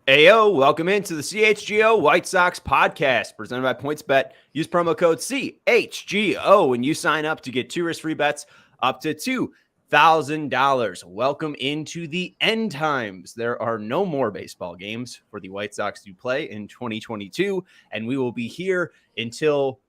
Heyo, welcome into the CHGO White Sox Podcast, presented by PointsBet. Use promo code CHGO when you sign up to get 2 risk-free bets up to $2,000. Welcome into the end times. There are no more baseball games for the White Sox to play in 2022, and we will be here until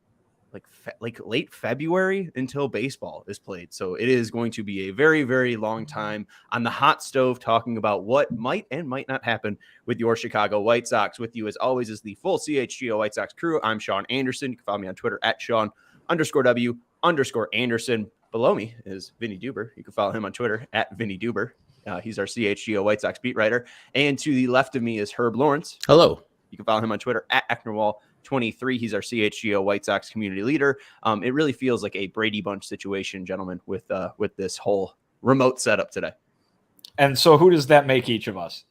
like late February until baseball is played. So it is going to be a very, very long time on the hot stove talking about what might and might not happen with your Chicago White Sox. With you as always is the full CHGO White Sox crew. I'm Sean Anderson. You can follow me on Twitter at Sean_W_Anderson. Below me is Vinnie Duber. You can follow him on Twitter at Vinnie Duber. He's our CHGO White Sox beat writer. And to the left of me is Herb Lawrence. Hello. You can follow him on Twitter at Ecknerwall23. He's our CHGO White Sox community leader. It really feels like a Brady Bunch situation, gentlemen, with this whole remote setup today. And so who does that make each of us?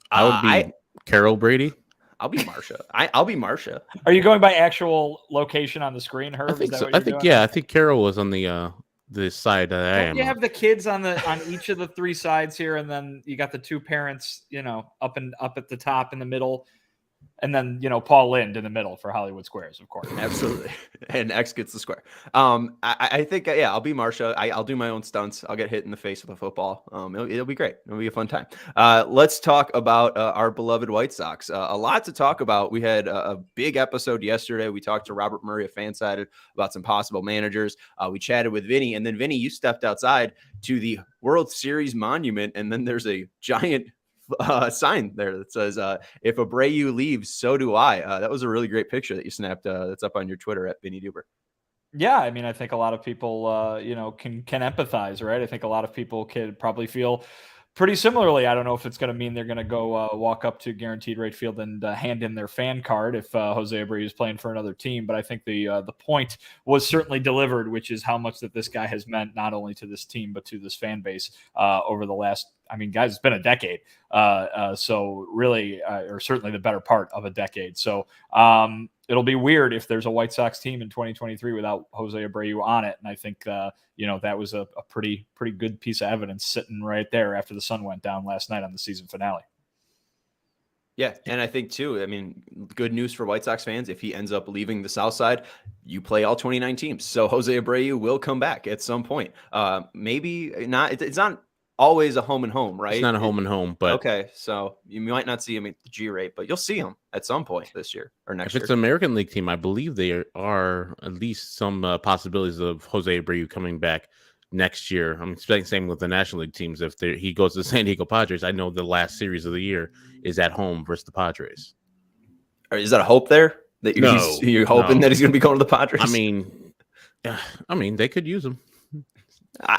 I would be Carol Brady. I'll be Marsha. I'll be Marsha. Are you going by actual location on the screen, Herb? I think so. I think Carol was on the side that I am. You have the kids on each of the 3 sides here, and then you got the 2 parents, up at the top in the middle. And then, Paul Lind in the middle for Hollywood Squares, of course. Absolutely. And X gets the square. I think, I'll be Marsha. I'll do my own stunts. I'll get hit in the face with a football. It'll be great. It'll be a fun time. Let's talk about our beloved White Sox. A lot to talk about. We had a big episode yesterday. We talked to Robert Murray of Fansided about some possible managers. We chatted with Vinny. And then, Vinny, you stepped outside to the World Series monument. And then there's a giant sign there that says, if Abreu leaves, so do I. That was a really great picture that you snapped. That's up on your Twitter at Vinnie Duber. Yeah, I mean, I think a lot of people, can empathize, right? I think a lot of people could probably feel pretty similarly. I don't know if it's going to mean they're going to go walk up to Guaranteed Rate Field and hand in their fan card if Jose Abreu is playing for another team. But I think the point was certainly delivered, which is how much that this guy has meant not only to this team but to this fan base over the last. I mean, guys, it's been a decade. So really, or certainly the better part of a decade. So it'll be weird if there's a White Sox team in 2023 without Jose Abreu on it. And I think, that was a pretty good piece of evidence sitting right there after the sun went down last night on the season finale. Yeah, and I think, too, I mean, good news for White Sox fans. If he ends up leaving the South Side, you play all 29 teams. So Jose Abreu will come back at some point. Maybe not. It's not always a home and home, right? It's not a home and home, but okay. So you might not see him at the G rate, but you'll see him at some point this year or next year. If it's an American League team, I believe there are at least some possibilities of Jose Abreu coming back next year. I'm expecting same with the National League teams. If he goes to the San Diego Padres, I know the last series of the year is at home versus the Padres. Or is that a hope there that you're hoping that he's going to be going to the Padres? I mean, they could use him.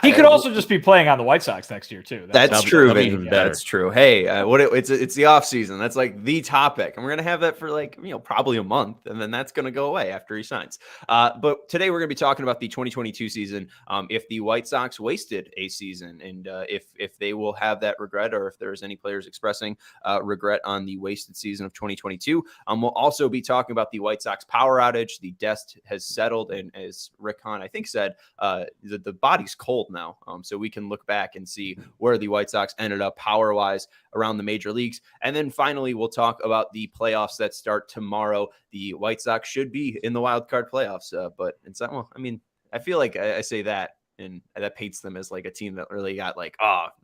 He could also just be playing on the White Sox next year too. That's true. Even better. That's true. Hey, it's the off season. That's like the topic, and we're gonna have that for probably a month, and then that's gonna go away after he signs. But today we're gonna be talking about the 2022 season. If the White Sox wasted a season, and if they will have that regret, or if there's any players expressing regret on the wasted season of 2022. We'll also be talking about the White Sox power outage. The dust has settled, and as Rick Hahn I think said, the body's cold now, so we can look back and see where the White Sox ended up power-wise around the major leagues. And then finally, we'll talk about the playoffs that start tomorrow. The White Sox should be in the wild card playoffs, but it's not. Well, I mean, I feel like I say that, and that paints them as like a team that really got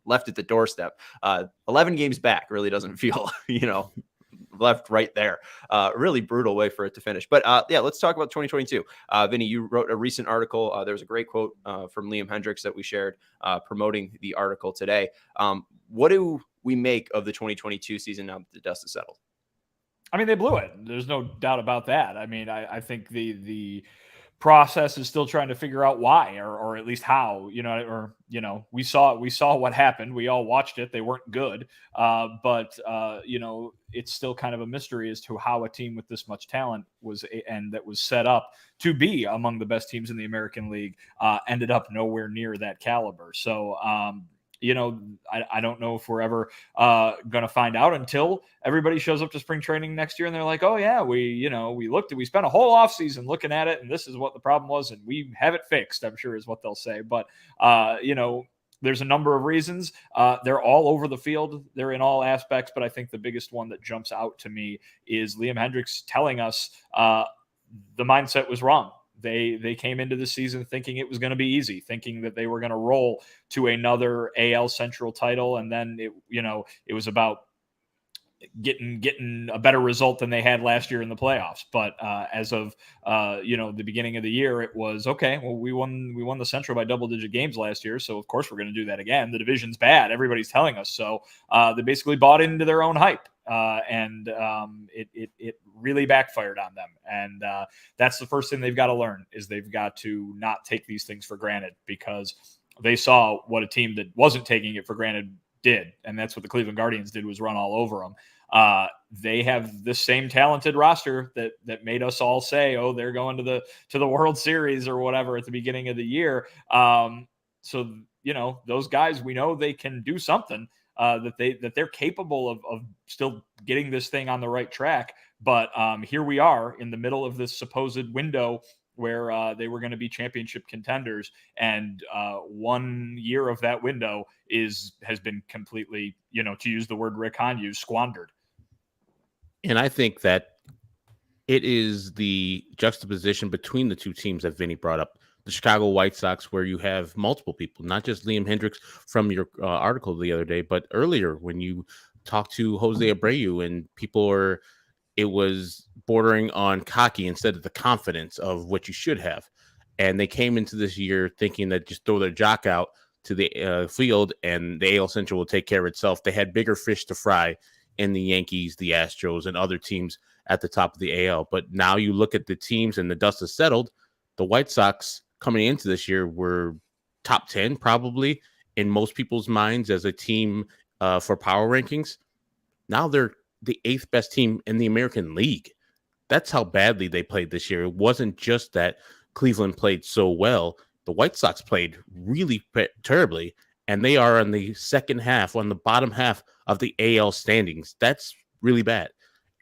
left at the doorstep. 11 games back really doesn't feel, left right there. Really brutal way for it to finish. But let's talk about 2022. Vinny, you wrote a recent article. There was a great quote from Liam Hendricks that we shared promoting the article today. What do we make of the 2022 season now that the dust is settled? I mean, they blew it. There's no doubt about that. I mean, I think the process is still trying to figure out why, or at least how, we saw what happened. We all watched it. They weren't good. But it's still kind of a mystery as to how a team with this much talent that was set up to be among the best teams in the American League, ended up nowhere near that caliber. So, I don't know if we're ever going to find out until everybody shows up to spring training next year and they're like, oh yeah, we spent a whole off season looking at it and this is what the problem was and we have it fixed, I'm sure is what they'll say. But, there's a number of reasons. They're all over the field. They're in all aspects, but I think the biggest one that jumps out to me is Liam Hendriks telling us the mindset was wrong. They came into the season thinking it was going to be easy, thinking that they were going to roll to another AL Central title, and then it was about getting a better result than they had last year in the playoffs. But as of the beginning of the year, it was okay. Well, we won the Central by double-digit games last year, so of course we're going to do that again. The division's bad. Everybody's telling us so. They basically bought into their own hype. And it really backfired on them. And that's the first thing they've got to learn is they've got to not take these things for granted, because they saw what a team that wasn't taking it for granted did. And that's what the Cleveland Guardians did, was run all over them. They have the same talented roster that made us all say, oh, they're going to the World Series or whatever at the beginning of the year. So, those guys, we know they can do something. That they're capable of still getting this thing on the right track. But here we are in the middle of this supposed window where they were going to be championship contenders. And 1 year of that window has been completely, to use the word Rick Hahn used, squandered. And I think that it is the juxtaposition between the two teams that Vinnie brought up. The Chicago White Sox, where you have multiple people, not just Liam Hendriks from your article the other day, but earlier when you talked to Jose Abreu and it was bordering on cocky instead of the confidence of what you should have. And they came into this year thinking that just throw their jock out to the field and the AL Central will take care of itself. They had bigger fish to fry in the Yankees, the Astros, and other teams at the top of the AL. But now you look at the teams and the dust has settled. The White Sox coming into this year were top 10 probably in most people's minds as a team for power rankings. Now they're the 8th best team in the American League. That's how badly they played this year. It wasn't just that Cleveland played so well. The White Sox played really terribly, and they are on the second half, on the bottom half of the AL standings. That's really bad.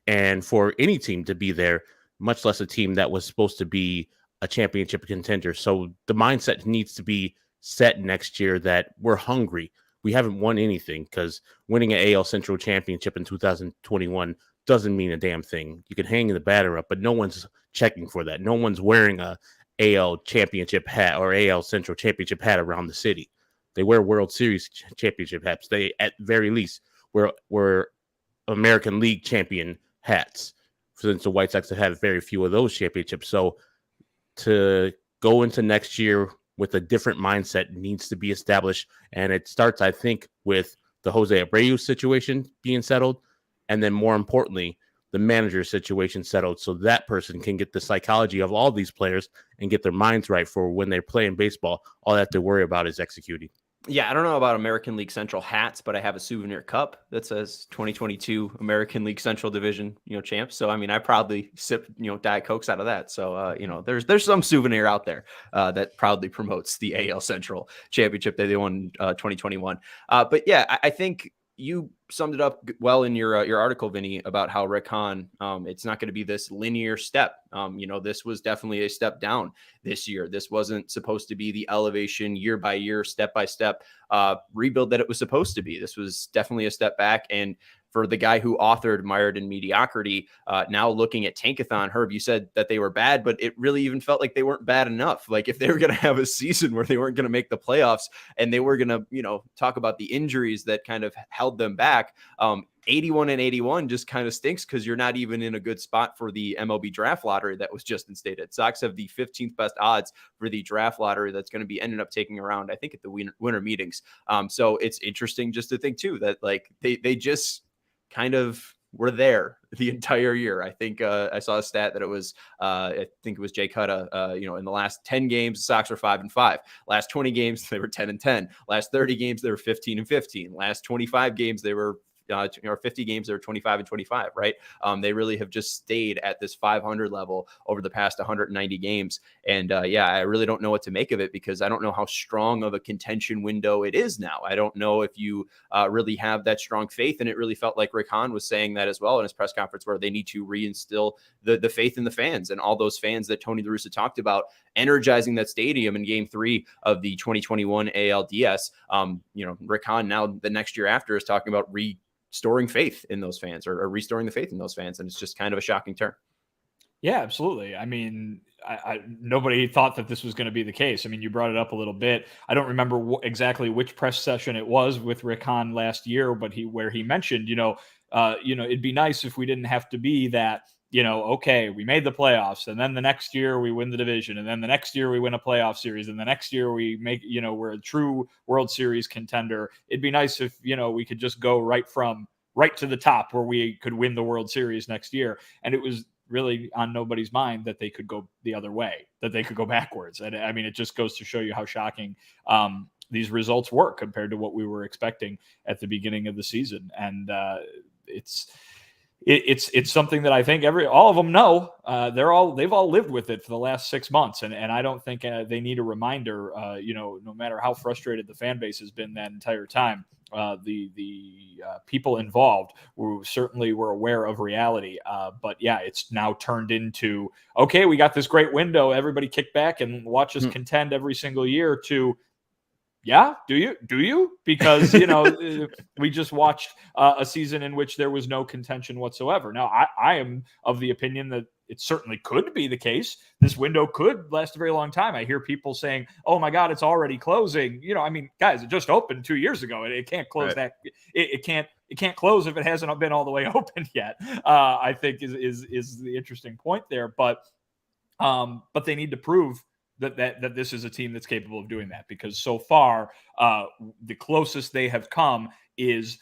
And for any team to be there, much less a team that was supposed to be a championship contender. So the mindset needs to be set next year that we're hungry. We haven't won anything, because winning an AL Central championship in 2021 doesn't mean a damn thing. You can hang the banner up, but no one's checking for that. No one's wearing a AL championship hat or AL Central championship hat around the city. They wear World Series championship hats. They, at very least, were American League champion hats, since the White Sox have had very few of those championships. So to go into next year with a different mindset needs to be established. And it starts, I think, with the Jose Abreu situation being settled. And then more importantly, the manager situation settled, so that person can get the psychology of all these players and get their minds right for when they're playing baseball. All they have to worry about is executing. Yeah, I don't know about American League Central hats, but I have a souvenir cup that says 2022 American League Central Division, champs. So, I mean, I probably sip, Diet Cokes out of that. So, there's some souvenir out there that proudly promotes the AL Central championship that they won 2021. But yeah, I think you summed it up well in your article, Vinny, about how Rick Hahn, it's not going to be this linear step. This was definitely a step down this year. This wasn't supposed to be the elevation year by year, step by step rebuild that it was supposed to be. This was definitely a step back. And for the guy who authored Mired in Mediocrity, now looking at Tankathon, Herb, you said that they were bad, but it really even felt like they weren't bad enough. Like if they were going to have a season where they weren't going to make the playoffs and they were going to, talk about the injuries that kind of held them back, 81-81 just kind of stinks because you're not even in a good spot for the MLB draft lottery that was just instated. Sox have the 15th best odds for the draft lottery that's going to be ended up taking around, I think, at the winter meetings. So it's interesting just to think too that like they just kind of were there the entire year. I think I saw a stat that it was I think it was Jay Cutta. In the last 10 games, the Sox were 5-5. Last 20 games, they were 10-10. Last 30 games, they were 15-15. Last 25 games, they were 50 games, they were 25-25, right? They really have just stayed at this 500 level over the past 190 games. And I really don't know what to make of it, because I don't know how strong of a contention window it is now. I don't know if you really have that strong faith. And it really felt like Rick Hahn was saying that as well in his press conference, where they need to reinstill the faith in the fans, and all those fans that Tony La Russa talked about energizing that stadium in Game 3 of the 2021 ALDS. Rick Hahn now the next year after is talking about restoring faith in those fans, or restoring the faith in those fans. And it's just kind of a shocking turn. Yeah, absolutely. I mean, nobody thought that this was going to be the case. I mean, you brought it up a little bit. I don't remember exactly which press session it was with Rick Hahn last year, but where he mentioned, it'd be nice if we didn't have to be that, okay, we made the playoffs, and then the next year we win the division, and then the next year we win a playoff series, and the next year we make, we're a true World Series contender. It'd be nice if, we could just go right to the top where we could win the World Series next year. And it was really on nobody's mind that they could go the other way, that they could go backwards. And I mean, it just goes to show you how shocking these results were compared to what we were expecting at the beginning of the season. And it's something that I think all of them know. They've all lived with it for the last 6 months, and I don't think they need a reminder. No matter how frustrated the fan base has been that entire time, the people involved certainly were aware of reality. But yeah, it's now turned into, okay, we got this great window, everybody kick back and watch us contend every single year, to, yeah, do you? Because, we just watched a season in which there was no contention whatsoever. Now, I am of the opinion that it certainly could be the case. This window could last a very long time. I hear people saying, oh my God, it's already closing. I mean, guys, it just opened 2 years ago. It can't close that. It can't close if it hasn't been all the way open yet. I think is the interesting point there. But they need to prove that this is a team that's capable of doing that, because so far the closest they have come is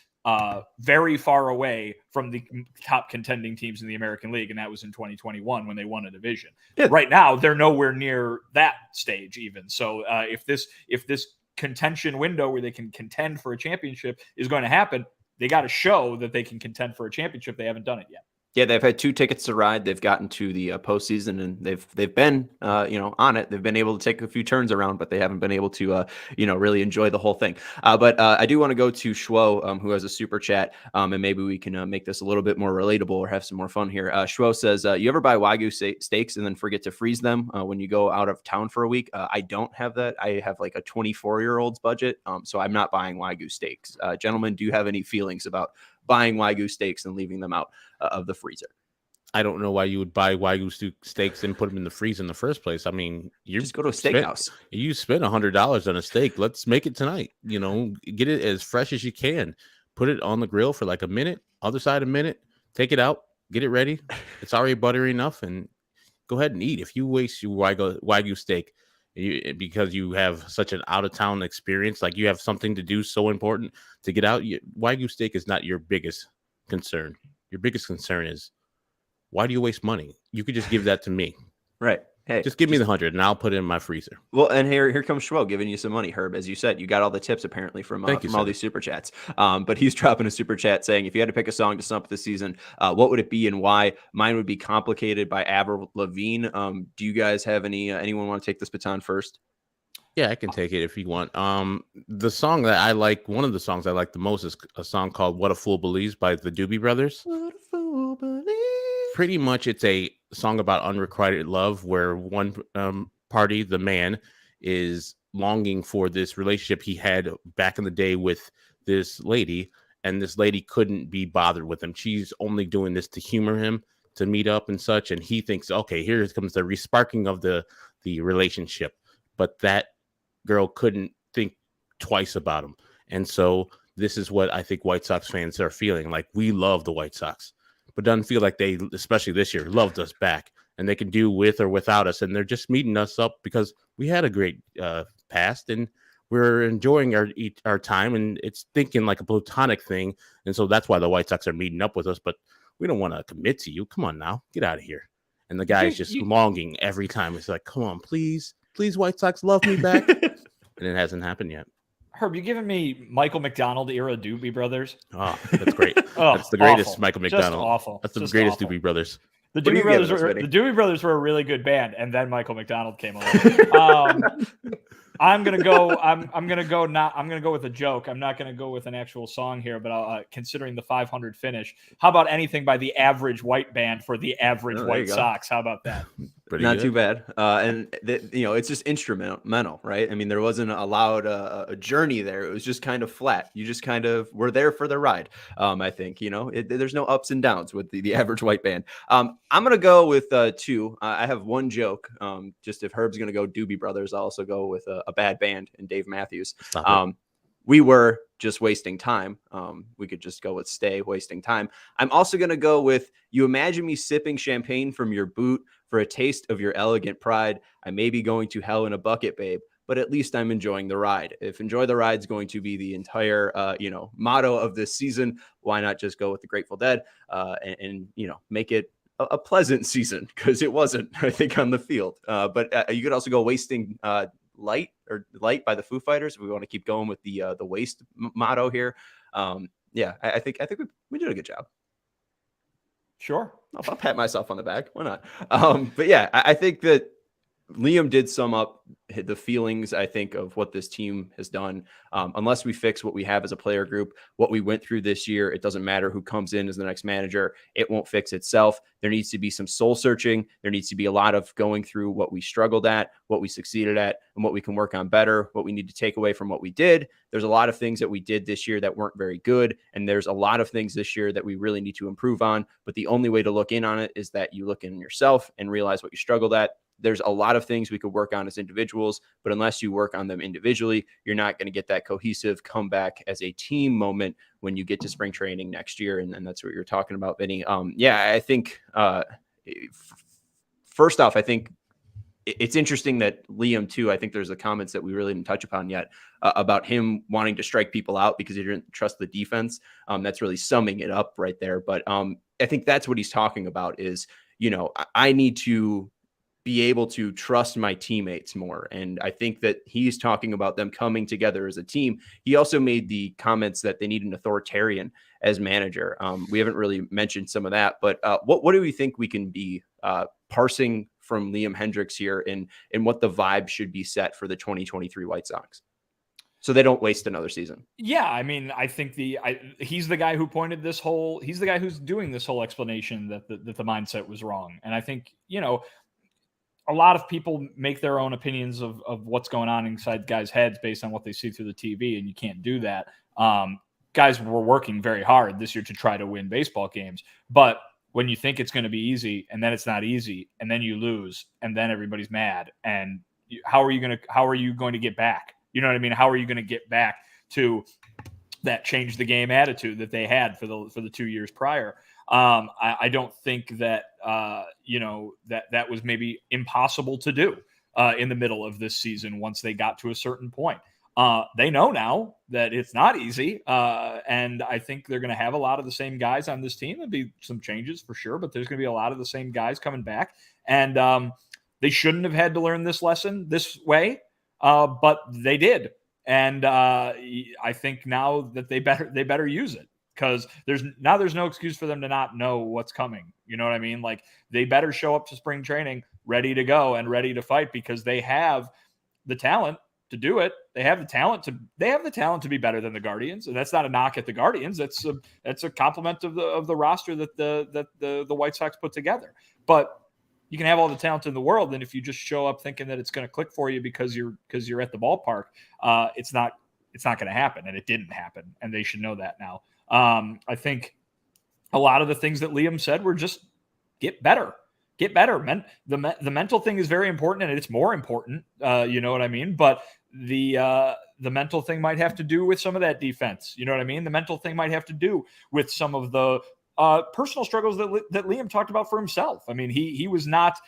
very far away from the top contending teams in the American League, and that was in 2021 when they won a division. Yeah. Right now, they're nowhere near that stage even. So if this contention window where they can contend for a championship is going to happen, they got to show that they can contend for a championship. They haven't done it yet. Yeah, they've had 2 tickets to ride. They've gotten to the postseason, and they've been on it. They've been able to take a few turns around, but they haven't been able to really enjoy the whole thing. But I do want to go to Schwo, who has a super chat, and maybe we can make this a little bit more relatable or have some more fun here. Schwo says, "You ever buy Wagyu steaks and then forget to freeze them when you go out of town for a week?" I don't have that. I have like a 24-year-old's budget, so I'm not buying Wagyu steaks. Gentlemen, do you have any feelings about buying Wagyu steaks and leaving them out of the freezer? I don't know why you would buy Wagyu steaks and put them in the freezer in the first place. I mean, you just go to a steakhouse. You spend $100 on a steak. Let's make it tonight. Get it as fresh as you can. Put it on the grill for like a minute, other side a minute, take it out, get it ready. It's already buttery enough, and go ahead and eat. If you waste your Wagyu steak because you have such an out-of-town experience, like you have something to do so important to get out, Wagyu steak is not your biggest concern. Your biggest concern is, why do you waste money? You could just give that to me. Right. Hey, just give me the 100 and I'll put it in my freezer. Well, and here comes Schwo giving you some money, Herb. As you said, you got all the tips apparently from all these super chats. But he's dropping a super chat saying, if you had to pick a song to sum up the season, what would it be and why? Mine would be Complicated by Avril Lavigne. Do you guys have anyone want to take this baton first? Yeah, I can take it if you want. The song that I like, one of the songs I like the most is a song called What a Fool Believes by the Doobie Brothers. What a Fool Believes. Pretty much it's a song about unrequited love, where one party, the man, is longing for this relationship he had back in the day with this lady, and this lady couldn't be bothered with him. She's only doing this to humor him, to meet up and such, and he thinks, okay, here comes the resparking of the relationship. But that girl couldn't think twice about him. And so this is what I think White Sox fans are feeling. Like, we love the White Sox, but doesn't feel like they, especially this year, loved us back, and they can do with or without us. And they're just meeting us up because we had a great past, and we're enjoying our time, and it's thinking like a platonic thing. And so that's why the White Sox are meeting up with us. But we don't want to commit to you. Come on now, get out of here. And the guy is just longing every time. It's like, come on, please, White Sox, love me back. And it hasn't happened yet. Herb, you giving me Michael McDonald era Doobie Brothers? Oh, that's great. That's the greatest awful. Michael McDonald. Just awful. That's the Just greatest awful. Doobie Brothers. The Doobie Brothers were a really good band, and then Michael McDonald came along. I'm gonna go with a joke. I'm not gonna go with an actual song here, but considering the 500 finish, how about anything by the average white band for the average White Sox? How about that? Not too bad. And it's just instrumental, right? I mean, there wasn't allowed a journey there. It was just kind of flat. You just kind of were there for the ride. I think, there's no ups and downs with the average white band. I'm going to go with two. I have one joke. Just if Herb's going to go Doobie Brothers, I'll also go with a bad band and Dave Matthews. We were just wasting time. We could just go with stay wasting time. I'm also going to go with, you imagine me sipping champagne from your boot for a taste of your elegant pride. I may be going to hell in a bucket, babe, but at least I'm enjoying the ride. If enjoy the ride is going to be the entire, motto of this season, why not just go with the Grateful Dead and make it a pleasant season? Because it wasn't, I think, on the field. But you could also go wasting light by the Foo Fighters if we want to keep going with the waste motto here. I think we did a good job. Sure. I'll pat myself on the back. Why not? But yeah, I think that Liam did sum up the feelings, I think, of what this team has done. Unless we fix what we have as a player group, what we went through this year, it doesn't matter who comes in as the next manager. It won't fix itself. There needs to be some soul searching. There needs to be a lot of going through what we struggled at, what we succeeded at, and what we can work on better, what we need to take away from what we did. There's a lot of things that we did this year that weren't very good. And there's a lot of things this year that we really need to improve on. But the only way to look in on it is that you look in yourself and realize what you struggled at. There's a lot of things we could work on as individuals, but unless you work on them individually, you're not going to get that cohesive comeback as a team moment when you get to spring training next year. And that's what you're talking about, Vinny. I think first off, I think it's interesting that Liam too, I think there's the comments that we really didn't touch upon yet about him wanting to strike people out because he didn't trust the defense. That's really summing it up right there. But I think that's what he's talking about is, I need to be able to trust my teammates more. And I think that he's talking about them coming together as a team. He also made the comments that they need an authoritarian as manager. We haven't really mentioned some of that, but what do we think we can be parsing from Liam Hendriks here and what the vibe should be set for the 2023 White Sox so they don't waste another season? Yeah, I mean, I think he's the guy who pointed he's the guy who's doing this whole explanation that the mindset was wrong. And I think, a lot of people make their own opinions of what's going on inside guys' heads based on what they see through the TV, and you can't do that. Guys were working very hard this year to try to win baseball games, but when you think it's going to be easy, and then it's not easy, and then you lose, and then everybody's mad, and how are you going to get back? You know what I mean? How are you going to get back to that change the game attitude that they had for the 2 years prior? I don't think that that was maybe impossible to do in the middle of this season once they got to a certain point. They know now that it's not easy, and I think they're going to have a lot of the same guys on this team. There'll be some changes for sure, but there's going to be a lot of the same guys coming back, and they shouldn't have had to learn this lesson this way, but they did, and I think now that they better use it. Because there's no excuse for them to not know what's coming. You know what I mean? Like, they better show up to spring training ready to go and ready to fight because they have the talent to do it. They have the talent to be better than the Guardians, and that's not a knock at the Guardians. That's a compliment of the roster that the White Sox put together. But you can have all the talent in the world, and if you just show up thinking that it's going to click for you because you're at the ballpark, it's not going to happen, and it didn't happen, and they should know that now. I think a lot of the things that Liam said were just get better. The mental thing is very important, and it's more important. You know what I mean? But the mental thing might have to do with some of that defense. You know what I mean? The mental thing might have to do with some of the personal struggles that Liam talked about for himself. I mean, he was not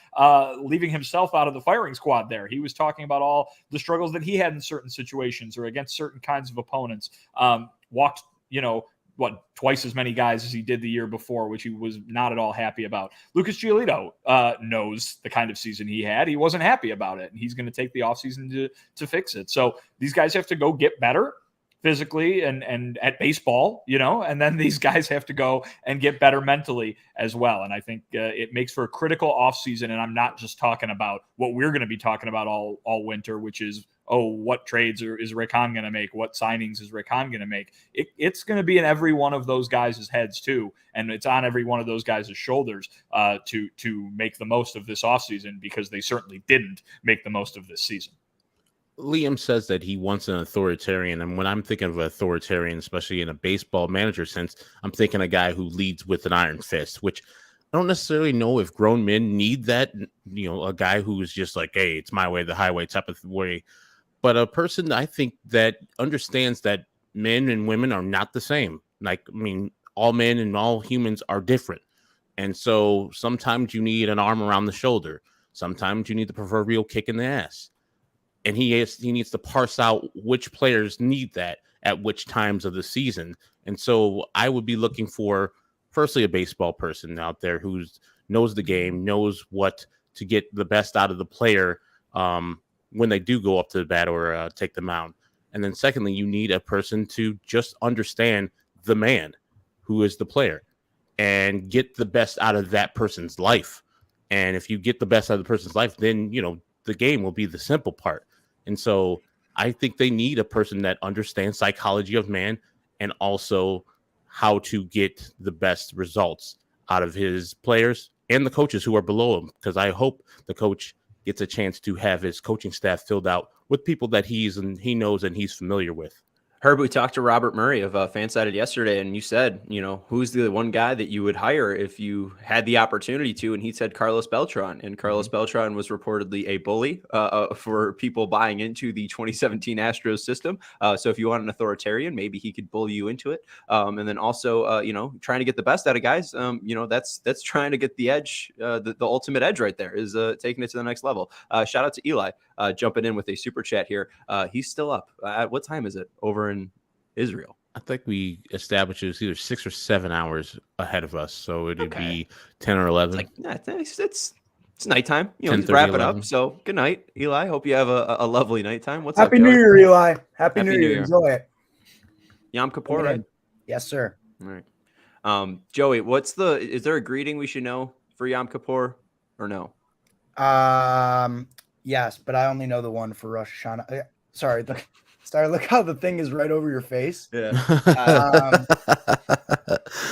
leaving himself out of the firing squad there. He was talking about all the struggles that he had in certain situations or against certain kinds of opponents. Walked, twice as many guys as he did the year before, which he was not at all happy about. Lucas Giolito knows the kind of season he had. He wasn't happy about it, and he's going to take the offseason to fix it. So these guys have to go get better physically and at baseball, and then these guys have to go and get better mentally as well. And I think it makes for a critical offseason. And I'm not just talking about what we're going to be talking about all winter, which is, what trades is Rick Hahn going to make? What signings is Rick Hahn going to make? It's going to be in every one of those guys' heads too. And it's on every one of those guys' shoulders to make the most of this offseason, because they certainly didn't make the most of this season. Liam says that he wants an authoritarian. And when I'm thinking of an authoritarian, especially in a baseball manager sense, I'm thinking a guy who leads with an iron fist, which I don't necessarily know if grown men need that, a guy who's just like, hey, it's my way, the highway type of way. But a person, I think, that understands that men and women are not the same. All men and all humans are different. And so sometimes you need an arm around the shoulder. Sometimes you need the proverbial kick in the ass. And he needs to parse out which players need that at which times of the season. And so I would be looking for, firstly, a baseball person out there who knows the game, knows what to get the best out of the player when they do go up to the bat or take the mound. And then secondly, you need a person to just understand the man who is the player and get the best out of that person's life. And if you get the best out of the person's life, then, the game will be the simple part. And so I think they need a person that understands psychology of man and also how to get the best results out of his players and the coaches who are below him. Because I hope the coach gets a chance to have his coaching staff filled out with people that he knows and he's familiar with. Herb, we talked to Robert Murray of Fansided yesterday, and you said, who's the one guy that you would hire if you had the opportunity to? And he said Carlos Beltran. And Carlos Beltran was reportedly a bully for people buying into the 2017 Astros system. So if you want an authoritarian, maybe he could bully you into it. And then also, trying to get the best out of guys. That's trying to get the edge, the ultimate edge right there is taking it to the next level. Shout out to Eli jumping in with a super chat here. He's still up. What time is it over in Israel? I think we established it was either 6 or 7 hours ahead of us, so it'd be 10 or 11. It's nighttime. He's wrapping 11. Up. So good night, Eli. Hope you have a lovely nighttime. What's Happy up, New Year, Eli. Happy New Year. Enjoy it. Yom Kippur, right? Yes, sir. All right. Joey, is there a greeting we should know for Yom Kippur or no? Yes, but I only know the one for Rosh Hashanah. Sorry, look how the thing is right over your face. Yeah.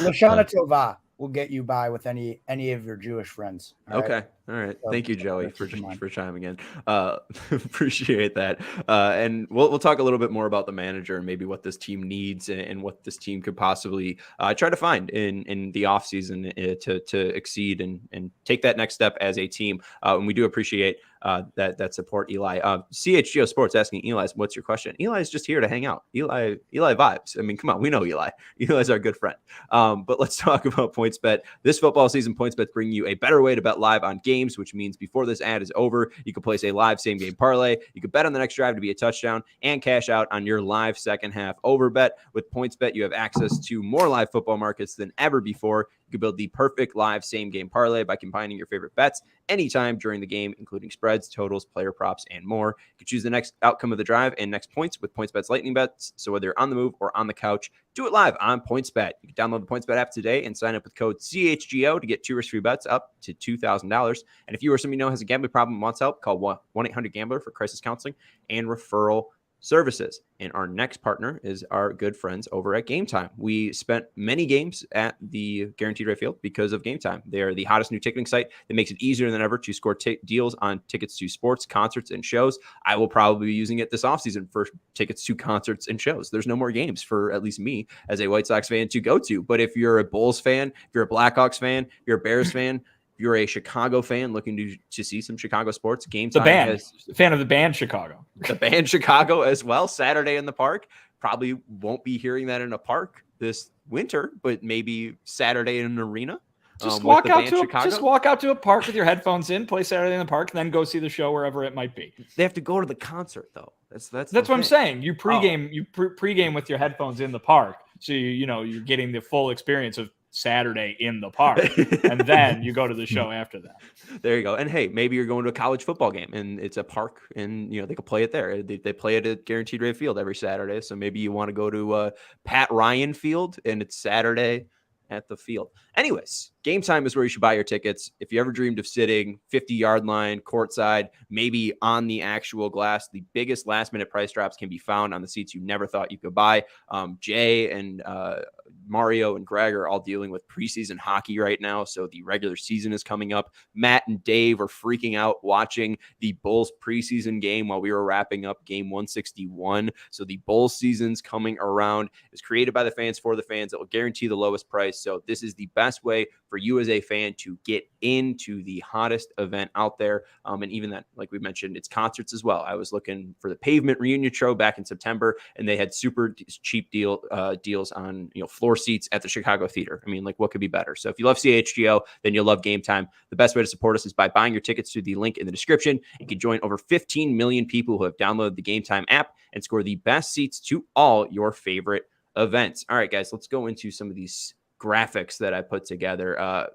Lashana Tova will get you by with any of your Jewish friends. Okay. All right. So, thank you, Joey, for chiming in. Appreciate that. And we'll talk a little bit more about the manager and maybe what this team needs and what this team could possibly try to find in the offseason to exceed and take that next step as a team. And we do appreciate that support, Eli. CHGO Sports asking Eli, what's your question? Eli's just here to hang out. Eli vibes. I mean, come on, we know Eli. Eli's our good friend. But let's talk about PointsBet. This football season, PointsBet's bringing you a better way to bet live on games, which means before this ad is over, you can place a live same game parlay. You can bet on the next drive to be a touchdown and cash out on your live second half over bet. With PointsBet, you have access to more live football markets than ever before. You can build the perfect live same game parlay by combining your favorite bets anytime during the game, including spreads, totals, player props, and more. You can choose the next outcome of the drive and next points with PointsBet's Lightning Bets. So whether you're on the move or on the couch, do it live on PointsBet. You can download the PointsBet app today and sign up with code CHGO to get 2 risk-free bets up to $2,000. And if you or somebody you know has a gambling problem and wants help, call 1-800-GAMBLER for crisis counseling and referral services. And our next partner is our good friends over at Game Time. We spent many games at the Guaranteed Rate Field because of Game Time. They are the hottest new ticketing site that makes it easier than ever to score deals on tickets to sports, concerts, and shows. I will probably be using it this offseason for tickets to concerts and shows. There's no more games for at least me as a White Sox fan to go to. But if you're a Bulls fan, if you're a Blackhawks fan, if you're a Bears fan, if you're a Chicago fan looking to see some Chicago sports, Game Time. Fan of the band Chicago. The band Chicago as well. Saturday in the park. Probably won't be hearing that in a park this winter, but maybe Saturday in an arena. Just with walk the out band to Chicago. just walk out to a park with your headphones in, play Saturday in the park, and then go see the show wherever it might be. They have to go to the concert though. That's what I'm saying. You pregame pregame with your headphones in the park, so you're getting the full experience of Saturday in the park, and then you go to the show after that. There you go. And hey, maybe you're going to a college football game and it's a park, and they could play it there. They play it at Guaranteed Rate Field every Saturday, so maybe you want to go to Pat Ryan Field and it's Saturday at the field. Anyways, Game Time is where you should buy your tickets. If you ever dreamed of sitting 50-yard line, courtside, maybe on the actual glass, the biggest last-minute price drops can be found on the seats you never thought you could buy. Jay and Mario and Greg are all dealing with preseason hockey right now, so the regular season is coming up. Matt and Dave are freaking out watching the Bulls preseason game while we were wrapping up game 161. So the Bulls season's coming around. It's created by the fans for the fans. It will guarantee the lowest price. So this is the best way for you as a fan to get into the hottest event out there. And even that, like we mentioned, it's concerts as well. I was looking for the Pavement reunion show back in September, and they had super cheap deals on floor seats at the Chicago Theater. I mean, like, what could be better? So if you love CHGO, then you'll love Game Time. The best way to support us is by buying your tickets through the link in the description. You can join over 15 million people who have downloaded the Game Time app and score the best seats to all your favorite events. All right, guys, let's go into some of these graphics that I put together.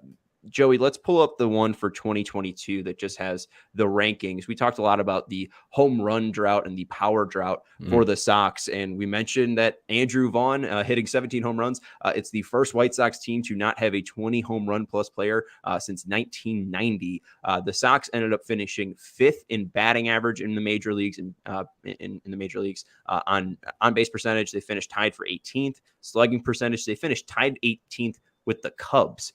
Joey, let's pull up the one for 2022 that just has the rankings. We talked a lot about the home run drought and the power drought for the Sox. And we mentioned that Andrew Vaughn hitting 17 home runs. It's the first White Sox team to not have a 20 home run plus player since 1990. The Sox ended up finishing 5th in batting average in the major leagues. In the major leagues on base percentage, they finished tied for 18th. Slugging percentage, they finished tied 18th with the Cubs.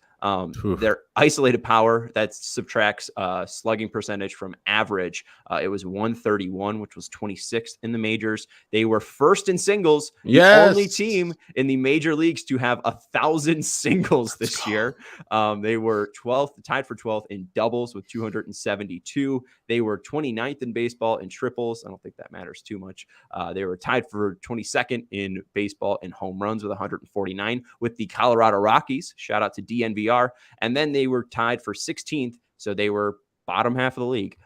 Their isolated power, that subtracts slugging percentage from average. It was 131, which was 26th in the majors. They were first in singles, the only team in the major leagues to have 1,000 singles this year. They were 12th, tied for 12th in doubles with 272. They were 29th in baseball in triples. I don't think that matters too much. They were tied for 22nd in baseball in home runs with 149 with the Colorado Rockies. Shout out to DNVR. And then they were tied for 16th. So they were bottom half of the league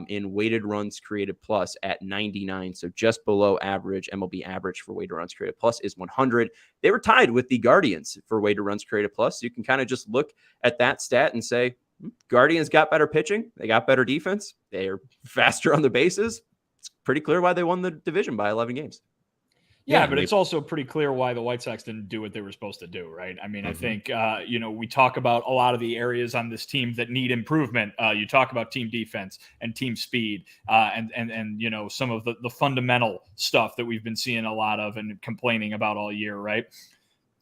in weighted runs created plus at 99. So just below average. MLB average for weighted runs created plus is 100. They were tied with the Guardians for weighted runs created plus. You can kind of just look at that stat and say, Guardians got better pitching. They got better defense. They are faster on the bases. It's pretty clear why they won the division by 11 games. Yeah, but it's also pretty clear why the White Sox didn't do what they were supposed to do, right? I mean, I think, we talk about a lot of the areas on this team that need improvement. You talk about team defense and team speed and some of the fundamental stuff that we've been seeing a lot of and complaining about all year, right?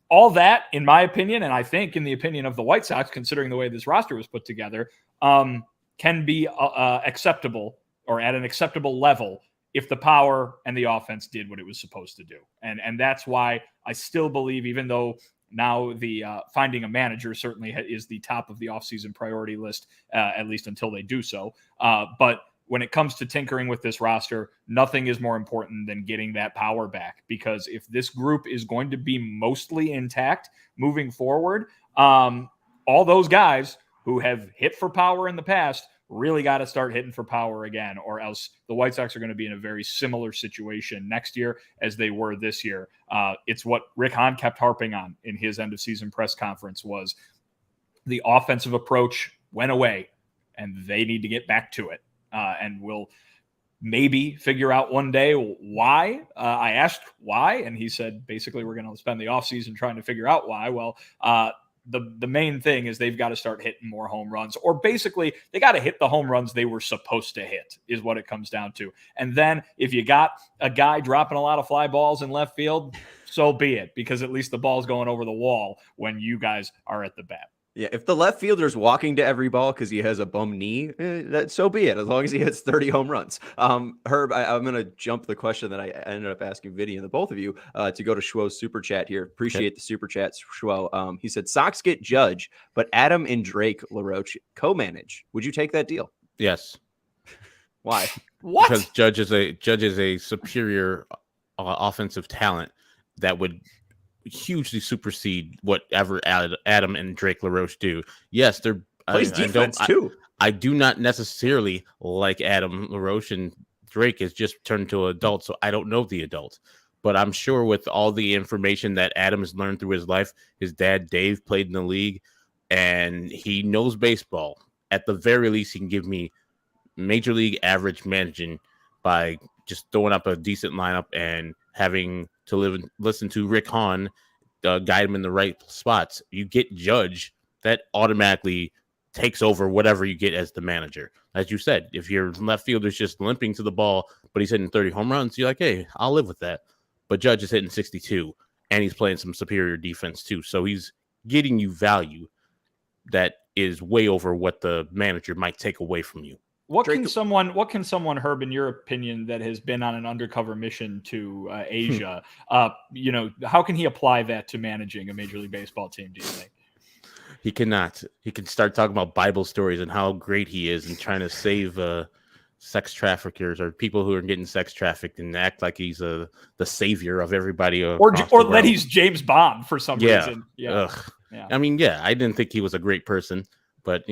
All that, in my opinion, and I think in the opinion of the White Sox, considering the way this roster was put together, can be acceptable or at an acceptable level if the power and the offense did what it was supposed to do. And that's why I still believe, even though now the finding a manager certainly is the top of the offseason priority list, at least until they do so. But when it comes to tinkering with this roster, nothing is more important than getting that power back. Because if this group is going to be mostly intact moving forward, all those guys who have hit for power in the past really got to start hitting for power again, or else the White Sox are going to be in a very similar situation next year as they were this year. It's what Rick Hahn kept harping on in his end of season press conference was the offensive approach went away and they need to get back to it. And we'll maybe figure out one day why. I asked why, and he said, basically, we're going to spend the offseason trying to figure out why. Well, the main thing is they've got to start hitting more home runs, or basically they got to hit the home runs they were supposed to hit is what it comes down to. And then if you got a guy dropping a lot of fly balls in left field, so be it, because at least the ball's going over the wall when you guys are at the bat. Yeah, if the left fielder's walking to every ball because he has a bum knee, that so be it, as long as he hits 30 home runs. Herb, I'm going to jump the question that I ended up asking Vinnie and the both of you to go to Schwo's super chat here. Appreciate the super chat, Schwo. He said, Sox get Judge, but Adam and Drake LaRoche co-manage. Would you take that deal? Yes. Why? What? Because Judge is a superior offensive talent that would hugely supersede whatever Adam and Drake LaRoche do. Yes, they're Plays defense too. I do not necessarily like Adam LaRoche, and Drake has just turned to an adult, so I don't know the adult. But I'm sure with all the information that Adam has learned through his life, his dad, Dave, played in the league, and he knows baseball. At the very least, he can give me major league average managing by just throwing up a decent lineup and having to listen to Rick Hahn guide him in the right spots. You get Judge, that automatically takes over whatever you get as the manager. As you said, if your left fielder's just limping to the ball, but he's hitting 30 home runs, you're like, hey, I'll live with that. But Judge is hitting 62, and he's playing some superior defense too. So he's getting you value that is way over what the manager might take away from you. What can someone, Herb, in your opinion, that has been on an undercover mission to Asia, how can he apply that to managing a Major League Baseball team, do you think? He cannot. He can start talking about Bible stories and how great he is and trying to save sex traffickers or people who are getting sex trafficked and act like he's the savior of everybody. Or that he's James Bond for some reason. Yeah. I mean, I didn't think he was a great person, but,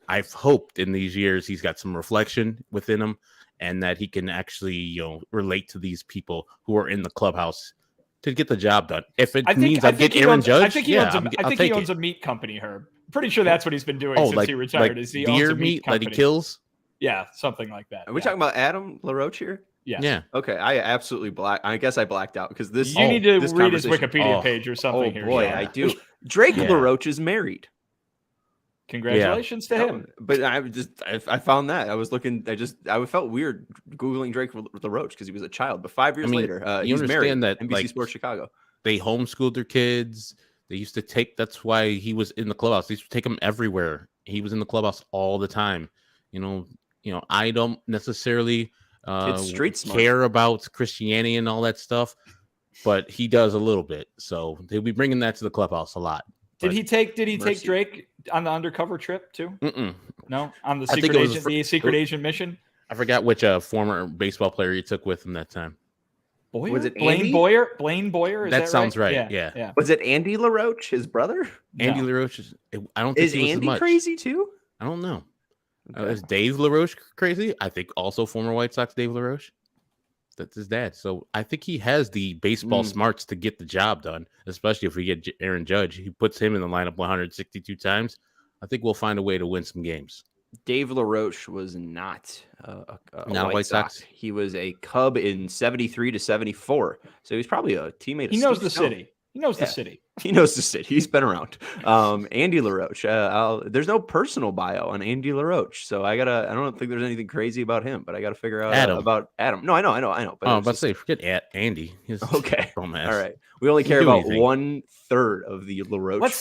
I've hoped in these years he's got some reflection within him and that he can actually, relate to these people who are in the clubhouse to get the job done. If it means I get Aaron Judge, I think he owns a meat company, Herb. Pretty sure that's what he's been doing since he retired. Is he owns a meat company. That he kills? Yeah, something like that. Are we talking about Adam LaRoche here? Yes. Yeah. Okay, I guess I blacked out because this. You need to read his Wikipedia page or something here. Oh boy, I do. Drake LaRoche is married. Congratulations to him. But I found that I was looking. I felt weird googling Drake LaRoche because he was a child. But 5 years later, he's married. That NBC Sports Chicago. They homeschooled their kids. They used to take. That's why he was in the clubhouse. They used to take him everywhere. He was in the clubhouse all the time. I don't necessarily care about Christianity and all that stuff, but he does a little bit. So they'll be bringing that to the clubhouse a lot. Did he take Drake on the undercover trip too? Mm-mm. No, on the secret agent mission. I forgot which former baseball player he took with him that time. Boyer? Was it Blaine Andy? Boyer? Blaine Boyer? That sounds right. Yeah. Was it Andy LaRoche, his brother? Andy LaRoche I don't think is Andy crazy too? I don't know. Okay. Is Dave LaRoche crazy? I think also former White Sox Dave LaRoche. That's his dad. So I think he has the baseball smarts to get the job done, especially if we get Aaron Judge. He puts him in the lineup 162 times. I think we'll find a way to win some games. Dave LaRoche was not a White Sox. He was a Cub in 73 to 74. So he's probably a teammate. He knows the city. He knows the city. He knows the city. He's been around. Andy LaRoche. There's no personal bio on Andy LaRoche, so I don't think there's anything crazy about him, but I gotta figure out about Adam. No, I know. But let's say forget Andy. Okay. All right. We only care about 1/3 of the LaRoche. Let's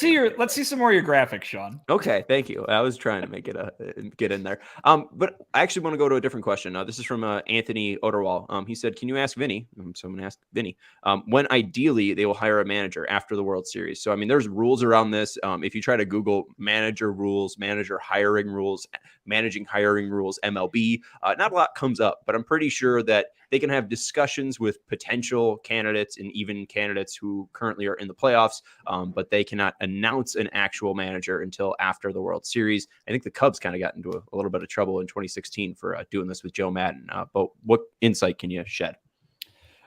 see some more of your graphics, Sean. Okay, thank you. I was trying to make it get in there. But I actually want to go to a different question. This is from Anthony Oderwall. He said, "Can you ask Vinny?" So I'm going to ask Vinny when ideally they will hire a manager after the World Series. So I mean, there's rules around this. If you try to Google manager rules, manager hiring rules, managing hiring rules, MLB, not a lot comes up. But I'm pretty sure that they can have discussions with potential candidates and even candidates who currently are in the playoffs, but they cannot announce an actual manager until after the World Series. I think the Cubs kind of got into a little bit of trouble in 2016 for doing this with Joe Madden. But what insight can you shed?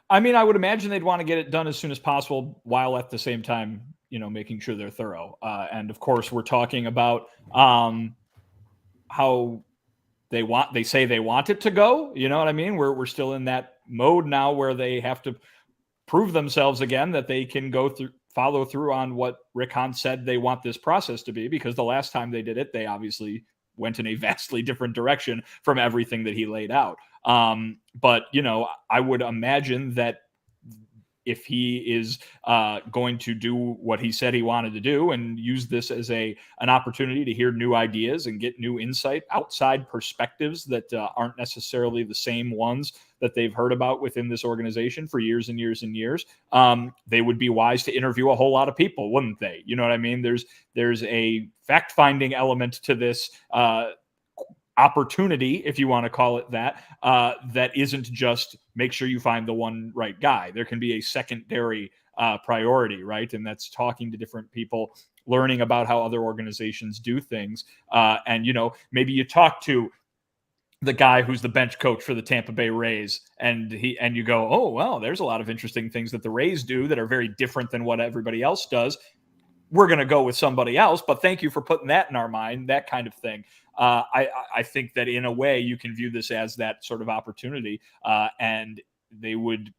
I mean, I would imagine they'd want to get it done as soon as possible while at the same time, making sure they're thorough. And of course, we're talking about how they say they want it to go. You know what I mean? We're still in that mode now where they have to prove themselves again that they can follow through on what Rick Hahn said they want this process to be, because the last time they did it, they obviously went in a vastly different direction from everything that he laid out. But I would imagine that if he is going to do what he said he wanted to do and use this as an opportunity to hear new ideas and get new insight, outside perspectives that aren't necessarily the same ones that they've heard about within this organization for years and years and years, they would be wise to interview a whole lot of people, wouldn't they? You know what I mean? There's a fact-finding element to this opportunity, if you want to call it that, that isn't just make sure you find the one right guy. There can be a secondary priority, right? And that's talking to different people, learning about how other organizations do things. And, maybe you talk to the guy who's the bench coach for the Tampa Bay Rays, and you go, oh, well, there's a lot of interesting things that the Rays do that are very different than what everybody else does. We're going to go with somebody else, but thank you for putting that in our mind, that kind of thing. I think that in a way you can view this as that sort of opportunity, and they would,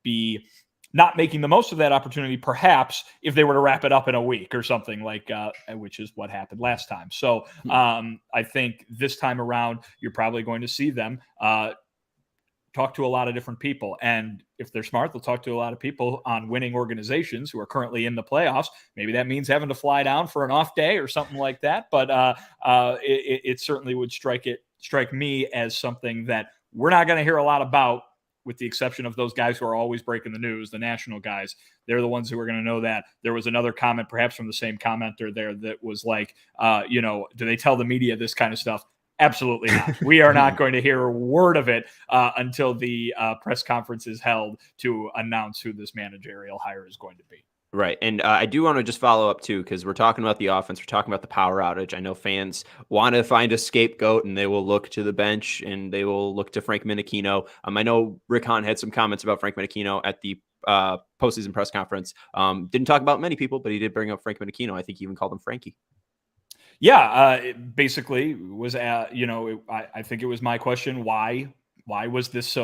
be not making the most of that opportunity, perhaps, if they were to wrap it up in a week or something like, which is what happened last time. So I think this time around, you're probably going to see them talk to a lot of different people. And if they're smart, they'll talk to a lot of people on winning organizations who are currently in the playoffs. Maybe that means having to fly down for an off day or something like that. But it certainly would strike me as something that we're not going to hear a lot about, with the exception of those guys who are always breaking the news, the national guys. They're the ones who are going to know that. There was another comment, perhaps from the same commenter there, that was like, do they tell the media this kind of stuff? Absolutely not. We are not going to hear a word of it until the press conference is held to announce who this managerial hire is going to be. Right. And I do want to just follow up too, because we're talking about the offense. We're talking about the power outage. I know fans want to find a scapegoat, and they will look to the bench, and they will look to Frank Menachino. I know Rick Hahn had some comments about Frank Menachino at the postseason press conference. Didn't talk about many people, but he did bring up Frank Menachino. I think he even called him Frankie. Yeah, it basically was, I think it was my question. Why was this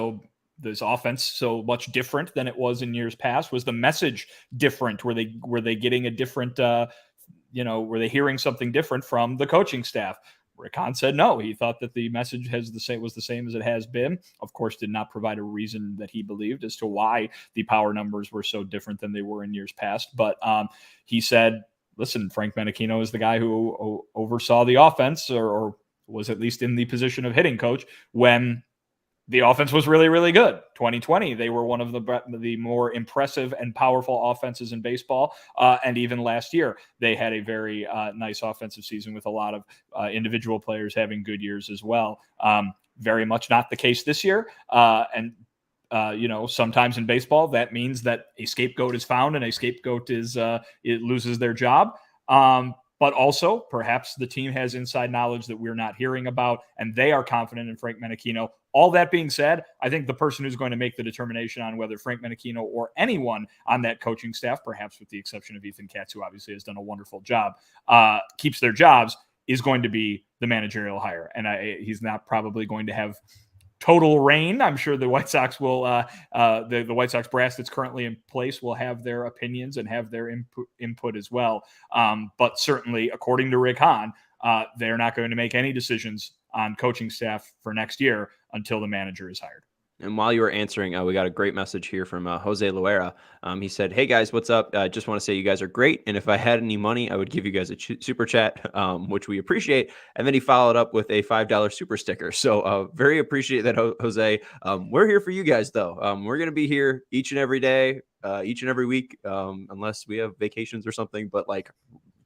offense so much different than it was in years past? Was the message different? Were they getting a different, were they hearing something different from the coaching staff? Rick Hahn said no. He thought that the message was the same as it has been. Of course, did not provide a reason that he believed as to why the power numbers were so different than they were in years past. But he said, listen, Frank Menachino is the guy who oversaw the offense, or was at least in the position of hitting coach when the offense was really, really good. 2020, they were one of the more impressive and powerful offenses in baseball. And even last year, they had a very nice offensive season with a lot of individual players having good years as well. Very much not the case this year. Sometimes in baseball, that means that a scapegoat is found, and a scapegoat it loses their job. But also, perhaps the team has inside knowledge that we're not hearing about, and they are confident in Frank Menachino. All that being said, I think the person who's going to make the determination on whether Frank Menachino or anyone on that coaching staff, perhaps with the exception of Ethan Katz, who obviously has done a wonderful job, keeps their jobs, is going to be the managerial hire. And he's not probably going to have total reign. I'm sure the White Sox will, the White Sox brass that's currently in place will have their opinions and have their input as well. But certainly, according to Rick Hahn, they're not going to make any decisions on coaching staff for next year until the manager is hired. And while you were answering, we got a great message here from Jose Loera. He said, "Hey guys, what's up? Just want to say you guys are great. And if I had any money, I would give you guys a super chat, which we appreciate." And then he followed up with a $5 super sticker. So very appreciate that, Jose. We're here for you guys, though. We're going to be here each and every day, each and every week, unless we have vacations or something. But like,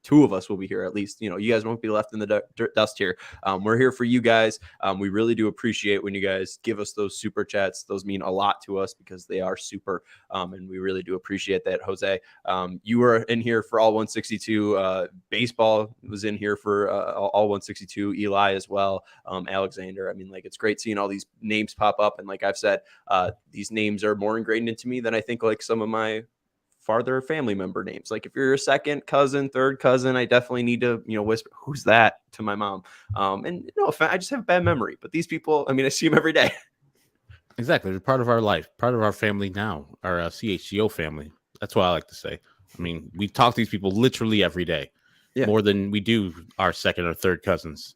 two of us will be here at least. You guys won't be left in the dust here. We're here for you guys. We really do appreciate when you guys give us those super chats. Those mean a lot to us because they are super, and we really do appreciate that, Jose. You were in here for all 162. Baseball was in here for all 162. Eli as well. Alexander. I mean, like, it's great seeing all these names pop up. And like I've said, these names are more ingrained into me than I think like some of my farther family member names. Like if you're a second cousin, third cousin, I definitely need to, whisper, "Who's that?" to my mom. And I just have a bad memory, but these people, I mean, I see them every day. Exactly. They're part of our life, part of our family now, our CHGO family. That's what I like to say. I mean, we talk to these people literally every day, more than we do our second or third cousins.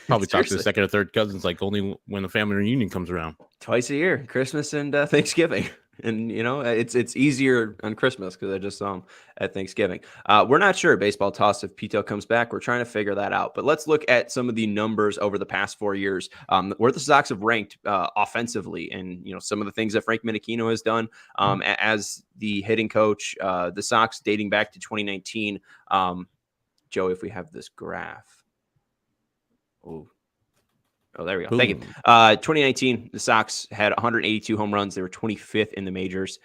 Probably talk to the second or third cousins like only when the family reunion comes around. Twice a year, Christmas and Thanksgiving. And, it's easier on Christmas because I just saw him at Thanksgiving. We're not sure, baseball toss, if Pito comes back. We're trying to figure that out. But let's look at some of the numbers over the past 4 years where the Sox have ranked offensively, and, some of the things that Frank Menachino has done as the hitting coach. The Sox dating back to 2019. Joe, if we have this graph. Oh, Oh, there we go. Boom. Thank you. 2019, the Sox had 182 home runs. They were 25th in the majors.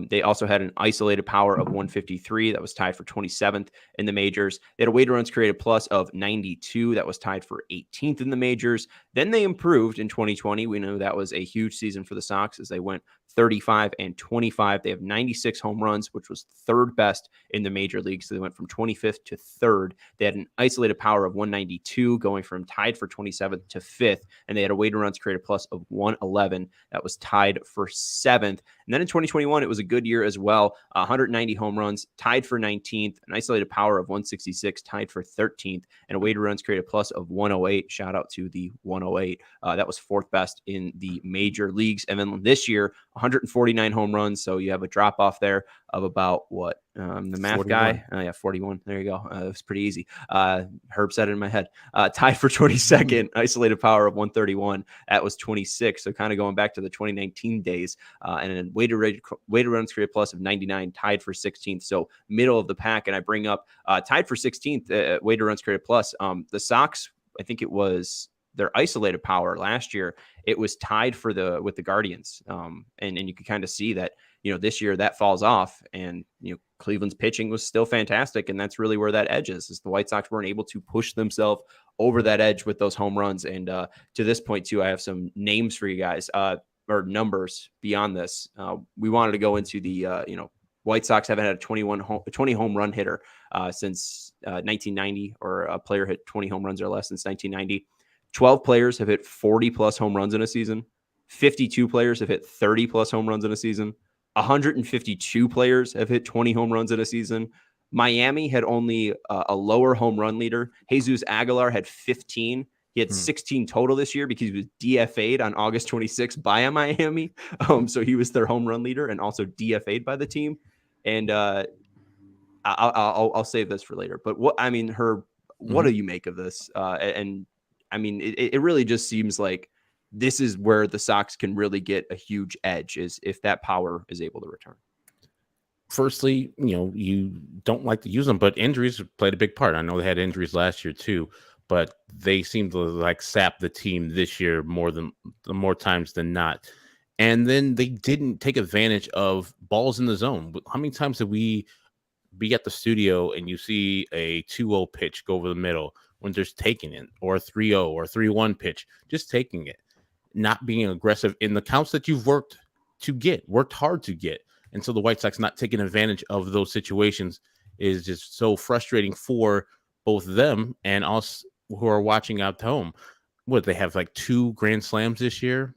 They also had an isolated power of 153. That was tied for 27th in the majors. They had a weighted runs created plus of 92. That was tied for 18th in the majors. Then they improved in 2020. We know that was a huge season for the Sox as they went 35 and 25. They have 96 home runs, which was third best in the major league. So they went from 25th to third. They had an isolated power of 192, going from tied for 27th to 5th. And they had a weighted runs created plus of 111. That was tied for 7th. And then in 2021, it was a good year as well. 190 home runs, tied for 19th, an isolated power of 166, tied for 13th, and a weighted runs created plus of 108. Shout out to the 108. That was fourth best in the major leagues. And then this year, 149 home runs. So you have a drop off there of about what? The math 41. guy. Oh, yeah, 41. There you go. It was pretty easy. Herb said it in my head. Tied for 22nd, isolated power of 131. That was 26. So kind of going back to the 2019 days. And then weighted runs created plus of 99, tied for 16th. So middle of the pack. And I bring up tied for 16th, weighted runs created plus. The Sox, I think it was their isolated power last year. It was tied with the Guardians. And you can kind of see that, this year that falls off, and, Cleveland's pitching was still fantastic. And that's really where that edge is the White Sox weren't able to push themselves over that edge with those home runs. And to this point too, I have some names for you guys, or numbers beyond this. We wanted to go into the, White Sox haven't had a 20 home run hitter since 1990, or a player hit 20 home runs or less since 1990. 12 players have hit 40 plus home runs in a season. 52 players have hit 30 plus home runs in a season. 152 players have hit 20 home runs in a season. Miami had only a lower home run leader. Jesus Aguilar had 15. He had 16 total this year because he was DFA'd on August 26th by Miami. So he was their home run leader and also DFA'd by the team. And I'll save this for later. But what do you make of this? And I mean, it really just seems like this is where the Sox can really get a huge edge, is if that power is able to return. Firstly, you don't like to use them, but injuries played a big part. I know they had injuries last year too, but they seem to sap the team this year more times than not. And then they didn't take advantage of balls in the zone. How many times did we be at the studio and you see a 2-0 pitch go over the middle when there's taking it, or a 3-0 or 3-1 pitch, just taking it, not being aggressive in the counts that you've worked hard to get. And so the White Sox not taking advantage of those situations is just so frustrating for both them and us who are watching out home. What, they have 2 grand slams this year?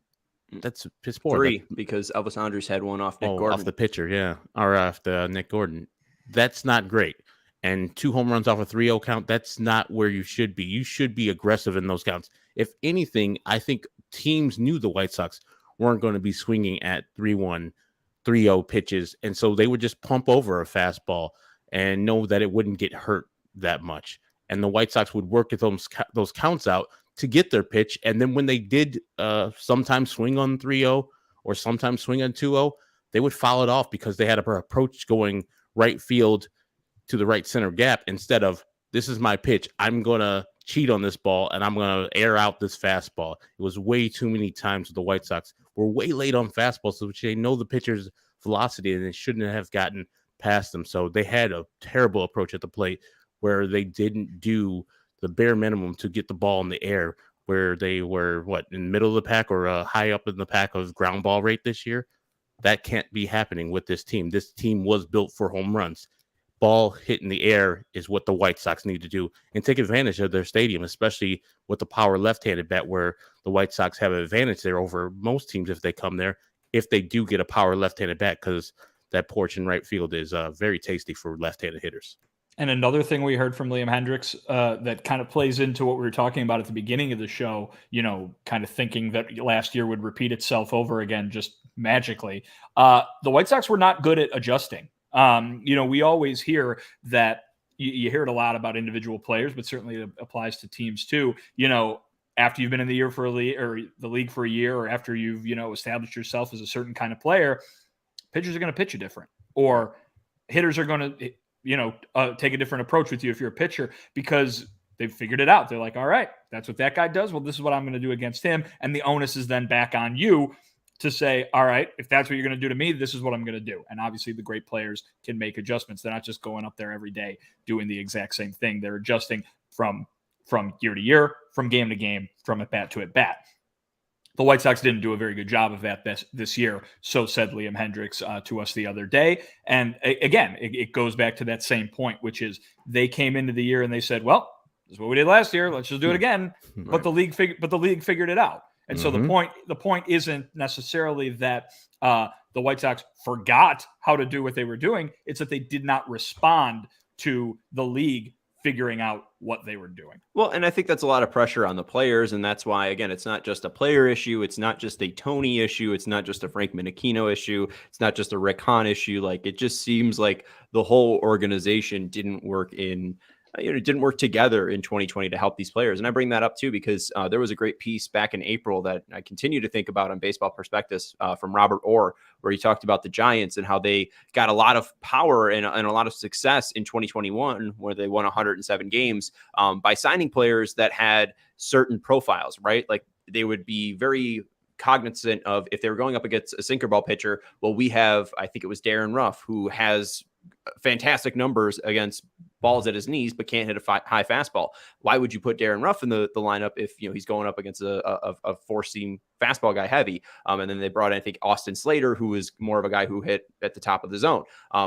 That's piss poor. 3, because Elvis Andrus had one off Nick Gordon. Off the pitcher, yeah. Or off the Nick Gordon. That's not great. And 2 home runs off a 3-0 count, that's not where you should be. You should be aggressive in those counts. If anything, I think teams knew the White Sox weren't going to be swinging at 3-1, 3-0 pitches. And so they would just pump over a fastball and know that it wouldn't get hurt that much. And the White Sox would work at those counts out to get their pitch. And then when they did sometimes swing on 3-0 or sometimes swing on 2-0, they would foul it off because they had an approach going right field to the right center gap, instead of, this is my pitch, I'm going to cheat on this ball and I'm going to air out this fastball. It was way too many times the White Sox were way late on fastballs, which they know the pitcher's velocity and they shouldn't have gotten past them. So they had a terrible approach at the plate where they didn't do the bare minimum to get the ball in the air, where they were in the middle of the pack or high up in the pack of ground ball rate this year. That can't be happening with this team. This team was built for home runs. Ball hit in the air is what the White Sox need to do and take advantage of their stadium, especially with the power left-handed bat, where the White Sox have an advantage there over most teams if they come there, if they do get a power left-handed bat, because that porch in right field is very tasty for left-handed hitters. And another thing we heard from Liam Hendriks that kind of plays into what we were talking about at the beginning of the show, kind of thinking that last year would repeat itself over again just magically. The White Sox were not good at adjusting. We always hear that you hear it a lot about individual players, but certainly it applies to teams too. After you've been in the league for a year, or after you've, established yourself as a certain kind of player, pitchers are going to pitch you different, or hitters are going to, take a different approach with you if you're a pitcher, because they've figured it out. They're like, all right, that's what that guy does. Well, this is what I'm going to do against him. And the onus is then back on you to say, all right, if that's what you're going to do to me, this is what I'm going to do. And obviously the great players can make adjustments. They're not just going up there every day doing the exact same thing. They're adjusting from year to year, from game to game, from at bat to at bat. The White Sox didn't do a very good job of that this year. So said Liam Hendricks to us the other day. And again, it goes back to that same point, which is they came into the year and they said, well, this is what we did last year. Let's just do it again. Right. But the league figured it out. And so the point isn't necessarily that the White Sox forgot how to do what they were doing. It's that they did not respond to the league figuring out what they were doing. Well, and I think that's a lot of pressure on the players. And that's why, again, it's not just a player issue. It's not just a Tony issue. It's not just a Frank Minikino issue. It's not just a Rick Hahn issue. Like, it just seems like the whole organization didn't work together in 2020 to help these players. And I bring that up too, because there was a great piece back in April that I continue to think about on Baseball Prospectus from Robert Orr, where he talked about the Giants and how they got a lot of power and a lot of success in 2021, where they won 107 games by signing players that had certain profiles, right? Like, they would be very cognizant of, if they were going up against a sinker ball pitcher, well, we have, I think it was Darren Ruff, who has fantastic numbers against balls at his knees, but can't hit a high fastball. Why would you put Darren Ruff in the lineup if he's going up against a four-seam fastball guy heavy? And then they brought in, I think, Austin Slater, who is more of a guy who hit at the top of the zone.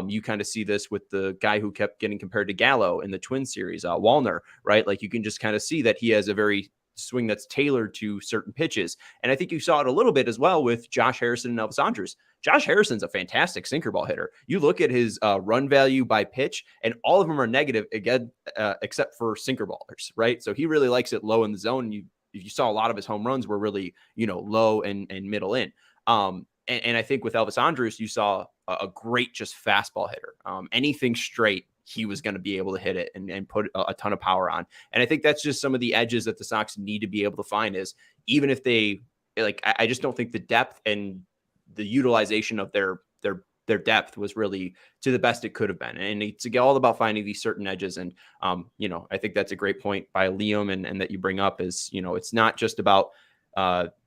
You kind of see this with the guy who kept getting compared to Gallo in the Twins series, Wallner, right? Like, you can just kind of see that he has a very swing that's tailored to certain pitches. And I think you saw it a little bit as well with Josh Harrison and Elvis Andrus. Josh Harrison's a fantastic sinker ball hitter. You look at his run value by pitch, and all of them are negative, again, except for sinker ballers, right? So he really likes it low in the zone. You saw a lot of his home runs were really, low and middle in. And I think with Elvis Andrus, you saw a great just fastball hitter. Anything straight, he was going to be able to hit it and put a ton of power on. And I think that's just some of the edges that the Sox need to be able to find, is even if they, like, I just don't think the depth and the utilization of their depth was really to the best it could have been. And it's all about finding these certain edges. And, I think that's a great point by Liam and that you bring up is, it's not just about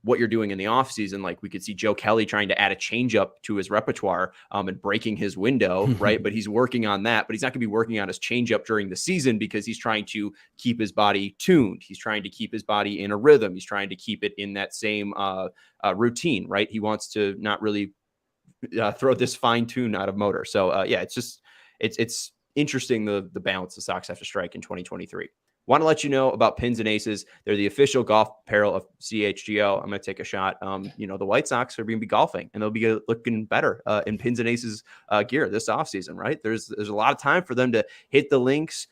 what you're doing in the offseason. Like, we could see Joe Kelly trying to add a changeup to his repertoire and breaking his window, right? But he's working on that, but he's not going to be working on his changeup during the season, because he's trying to keep his body tuned. He's trying to keep his body in a rhythm. He's trying to keep it in that same routine, right? He wants to not really throw this fine tune out of motor. So it's interesting, the balance the Sox have to strike in 2023. Want to let you know about Pins and Aces. They're the official golf apparel of CHGO. I'm going to take a shot. The White Sox are going to be golfing, and they'll be looking better in Pins and Aces gear this offseason, right? There's a lot of time for them to hit the links,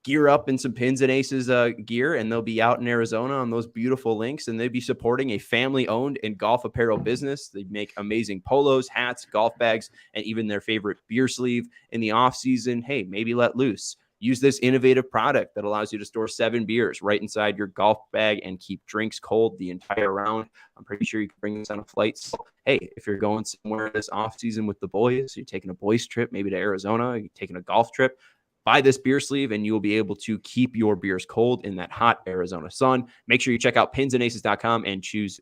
gear up in some Pins and Aces gear, and they'll be out in Arizona on those beautiful links, and they'll be supporting a family-owned and golf apparel business. They make amazing polos, hats, golf bags, and even their favorite beer sleeve. In the offseason, hey, maybe let loose. Use this innovative product that allows you to store 7 beers right inside your golf bag and keep drinks cold the entire round. I'm pretty sure you can bring this on a flight. So, hey, if you're going somewhere this off season with the boys, you're taking a boys trip, maybe to Arizona, you're taking a golf trip, buy this beer sleeve and you will be able to keep your beers cold in that hot Arizona sun. Make sure you check out pinsandaces.com and use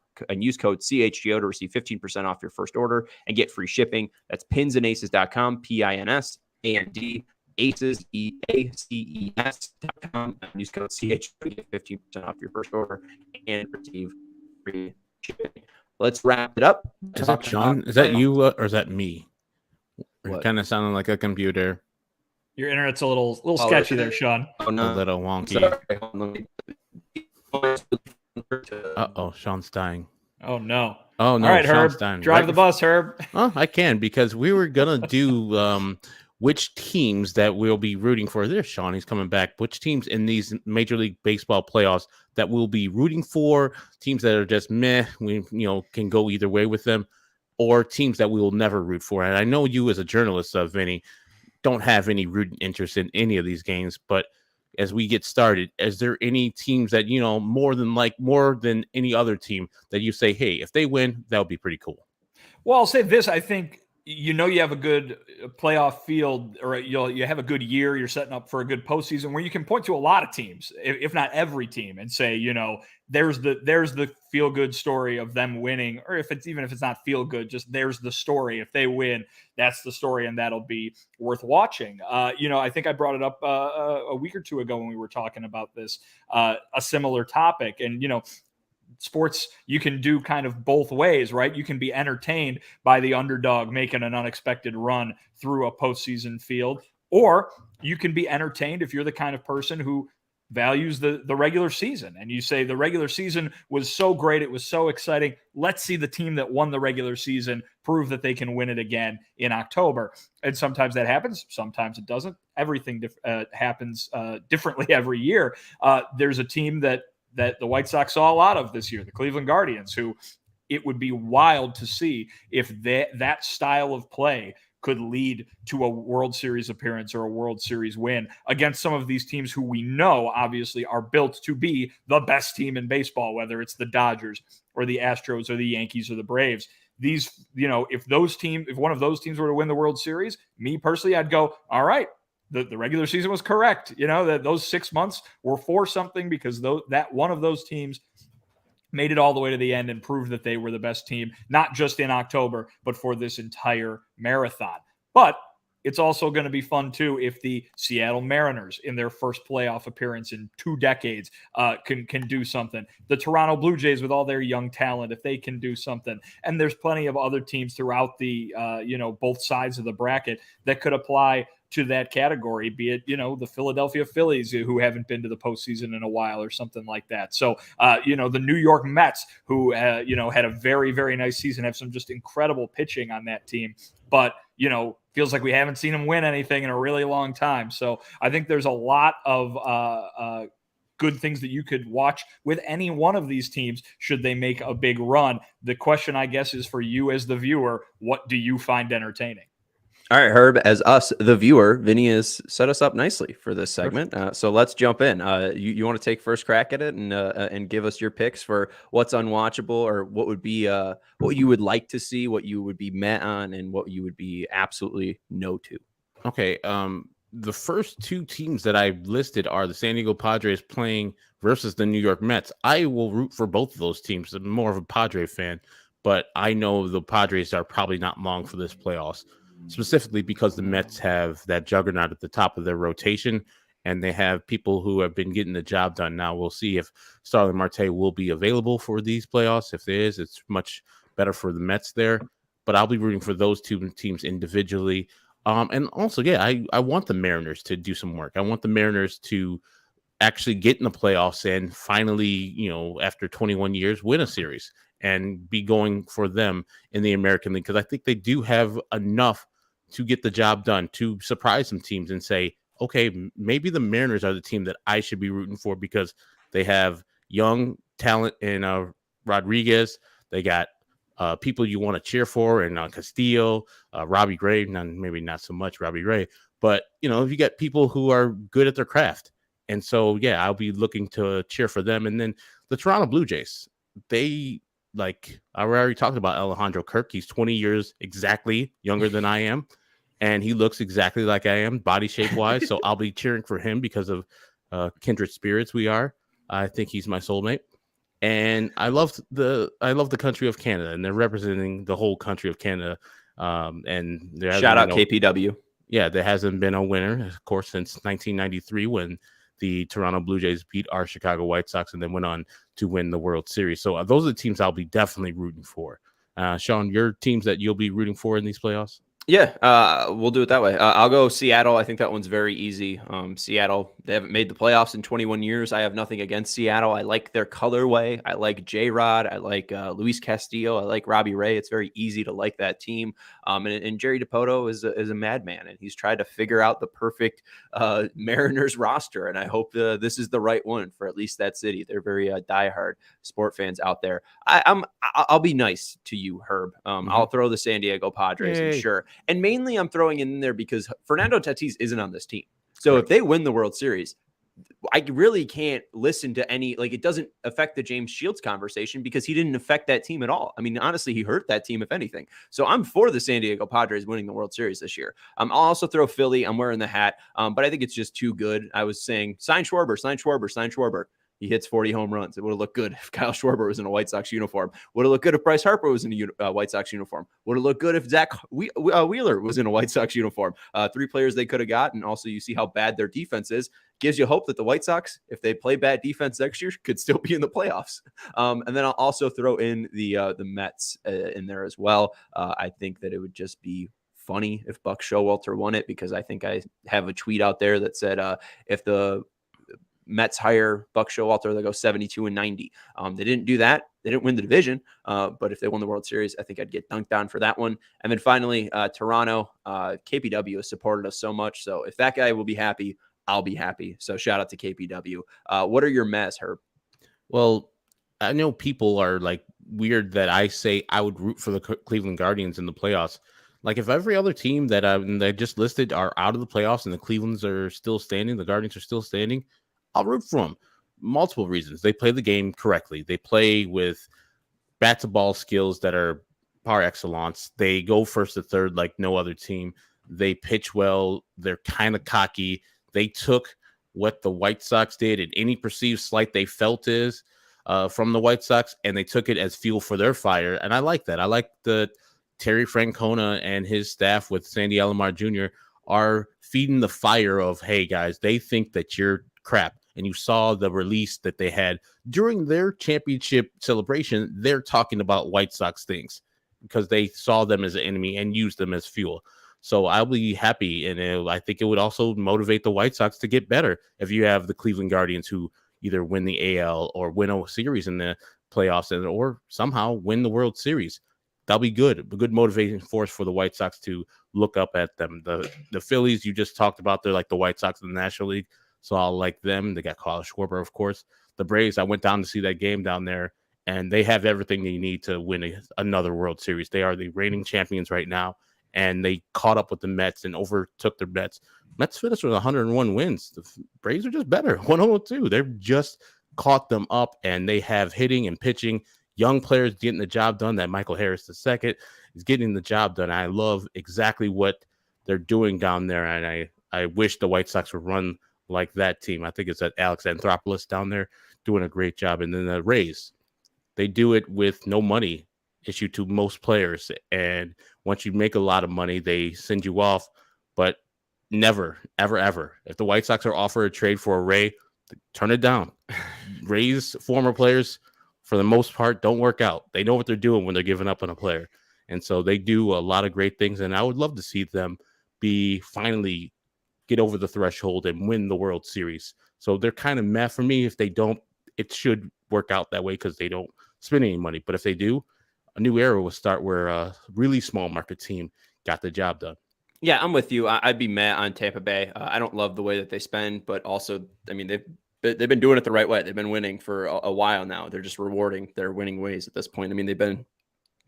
code CHGO to receive 15% off your first order and get free shipping. That's pinsandaces.com, PINSAND. Aces, EACES.com. Use code CH to get 15% off your first order and receive free shipping. Let's wrap it up. Is that Sean? Is that you or is that me? You're kind of sounding like a computer. Your internet's a little sketchy there, Sean. Oh, no. A little wonky. Uh-oh, Sean's dying. Oh, no. Oh, no. All right, Sean's Herb. dying. Drive the bus, Herb. Oh, I can, because we were going to do which teams that we'll be rooting for. There's Sean. He's coming back. Which teams in these Major League Baseball playoffs that we'll be rooting for, teams that are just meh, we can go either way with them, or teams that we will never root for. And I know you as a journalist, Vinny, don't have any rooting interest in any of these games, but as we get started, is there any teams that, more than any other team that you say, hey, if they win, that would be pretty cool? Well, I'll say this. I think, you have a good playoff field, or you have a good year. You're setting up for a good postseason where you can point to a lot of teams, if not every team, and say, there's the feel good story of them winning, or if it's not feel good, just there's the story. If they win, that's the story, and that'll be worth watching. I think I brought it up a week or two ago when we were talking about this, a similar topic, and sports, you can do kind of both ways, right? You can be entertained by the underdog making an unexpected run through a postseason field, or you can be entertained if you're the kind of person who values the regular season, and you say the regular season was so great, it was so exciting, let's see the team that won the regular season prove that they can win it again in October. And sometimes that happens, sometimes it doesn't. Everything happens differently every year. There's a team that the White Sox saw a lot of this year, the Cleveland Guardians, who it would be wild to see if that style of play could lead to a World Series appearance or a World Series win against some of these teams who we know obviously are built to be the best team in baseball, whether it's the Dodgers or the Astros or the Yankees or the Braves. These, if one of those teams were to win the World Series, me personally, I'd go, all right, the regular season was correct. That those 6 months were for something, because that one of those teams made it all the way to the end and proved that they were the best team, not just in October, but for this entire marathon. But it's also going to be fun, too, if the Seattle Mariners, in their first playoff appearance in 2 decades, can do something. The Toronto Blue Jays, with all their young talent, if they can do something. And there's plenty of other teams throughout the, both sides of the bracket that could apply to that category, be it, the Philadelphia Phillies, who haven't been to the postseason in a while or something like that. So, the New York Mets, who, had a very, very nice season, have some just incredible pitching on that team. But, feels like we haven't seen them win anything in a really long time. So I think there's a lot of good things that you could watch with any one of these teams should they make a big run. The question, I guess, is for you as the viewer, what do you find entertaining? All right, Herb, as us, the viewer, Vinny has set us up nicely for this segment. So let's jump in. You want to take first crack at it and give us your picks for what's unwatchable, or what would be what you would like to see, what you would be met on, and what you would be absolutely no to. Okay. The first 2 teams that I listed are the San Diego Padres playing versus the New York Mets. I will root for both of those teams. I'm more of a Padre fan, but I know the Padres are probably not long for this playoffs, specifically because the Mets have that juggernaut at the top of their rotation, and they have people who have been getting the job done. Now we'll see if Starling Marte will be available for these playoffs. If it is, it's much better for the Mets there, but I'll be rooting for those 2 teams individually. And also, I want the Mariners to do some work. I want the Mariners to actually get in the playoffs and finally, after 21 years, win a series and be going for them in the American League, because I think they do have enough to get the job done, to surprise some teams and say, okay, maybe the Mariners are the team that I should be rooting for, because they have young talent in Rodriguez. They got people you want to cheer for, and Castillo, Robbie Gray, maybe not so much Robbie Gray, but, you got people who are good at their craft. And so, I'll be looking to cheer for them. And then the Toronto Blue Jays, I already talked about Alejandro Kirk. He's 20 years exactly younger than I am, and he looks exactly like I am, body shape wise. So I'll be cheering for him because of kindred spirits we are. I think he's my soulmate. And I love the country of Canada, and they're representing the whole country of Canada. And shout out KPW. Yeah, there hasn't been a winner, of course, since 1993, when the Toronto Blue Jays beat our Chicago White Sox and then went on to win the World Series. So those are the teams I'll be definitely rooting for. Sean, your teams that you'll be rooting for in these playoffs? Yeah, we'll do it that way. I'll go Seattle. I think that one's very easy. Seattle, they haven't made the playoffs in 21 years. I have nothing against Seattle. I like their colorway. I like J-Rod. I like Luis Castillo. I like Robbie Ray. It's very easy to like that team. And Jerry Dipoto is a madman, and he's tried to figure out the perfect Mariners roster. And I hope this is the right one for at least that city. They're very diehard sport fans out there. I'll be nice to you, Herb. I'll throw the San Diego Padres, and sure. And mainly I'm throwing in there because Fernando Tatis isn't on this team. So if they win the World Series, I really can't listen to any, like, it doesn't affect the James Shields conversation because he didn't affect that team at all. I mean, honestly, he hurt that team, if anything. So I'm for the San Diego Padres winning the World Series this year. I'll also throw Philly. I'm wearing the hat, but I think it's just too good. I was saying, sign Schwarber, sign Schwarber, sign Schwarber. He hits 40 home runs. It would have looked good if Kyle Schwarber was in a White Sox uniform. Would have looked good if Bryce Harper was in a White Sox uniform. Would have looked good if Zach Wheeler was in a White Sox uniform. 3 players they could have got, and also you see how bad their defense is. Gives you hope that the White Sox, if they play bad defense next year, could still be in the playoffs. And then I'll also throw in the Mets in there as well. I think that it would just be funny if Buck Showalter won it, because I think I have a tweet out there that said if the Mets hire Buck Showalter, they go 72-90. They didn't do that. They didn't win the division. But if they won the World Series, I think I'd get dunked on for that one. And then finally, Toronto, KPW has supported us so much. So if that guy will be happy, I'll be happy. So shout out to KPW. What are your Mets, Herb? Well, I know people are like weird that I say I would root for the Cleveland Guardians in the playoffs. Like, if every other team that I just listed are out of the playoffs and the Clevelands are still standing, the Guardians are still standing, I'll root for them. Multiple reasons. They play the game correctly. They play with bat to ball skills that are par excellence. They go first to third like no other team. They pitch well. They're kind of cocky. They took what the White Sox did and any perceived slight they felt is from the White Sox, and they took it as fuel for their fire. And I like that. I like the Terry Francona and his staff with Sandy Alomar Jr. are feeding the fire of, hey, guys, they think that you're crap. And you saw the release that they had during their championship celebration. They're talking about White Sox things because they saw them as an enemy and used them as fuel. So I'll be happy. And I think it would also motivate the White Sox to get better if you have the Cleveland Guardians who either win the AL or win a series in the playoffs or somehow win the World Series. That'll be good. A good motivating force for the White Sox to look up at them. The Phillies you just talked about, they're like the White Sox in the National League. So I'll like them. They got Kyle Schwarber, of course. The Braves, I went down to see that game down there, and they have everything they need to win another World Series. They are the reigning champions right now, and they caught up with the Mets and overtook their Mets. Mets finished with 101 wins. The Braves are just better, 102. They've just caught them up, and they have hitting and pitching, young players getting the job done. That Michael Harris II is getting the job done. I love exactly what they're doing down there, and I wish the White Sox would run like that team. I think it's that Alex Anthopoulos down there doing a great job. And then the Rays, they do it with no money issued to most players. And once you make a lot of money, they send you off. But never, ever, ever. If the White Sox are offered a trade for a Ray, turn it down. Rays former players, for the most part, don't work out. They know what they're doing when they're giving up on a player. And so they do a lot of great things. And I would love to see them be finally get over the threshold and win the World Series. So they're kind of meh for me. If they don't, it should work out that way because they don't spend any money. But if they do, a new era will start where a really small market team got the job done. Yeah, I'm with you. I'd be meh on Tampa Bay. I don't love the way that they spend, but also, I mean, they've been doing it the right way. They've been winning for a while now. They're just rewarding their winning ways at this point. I mean, they've been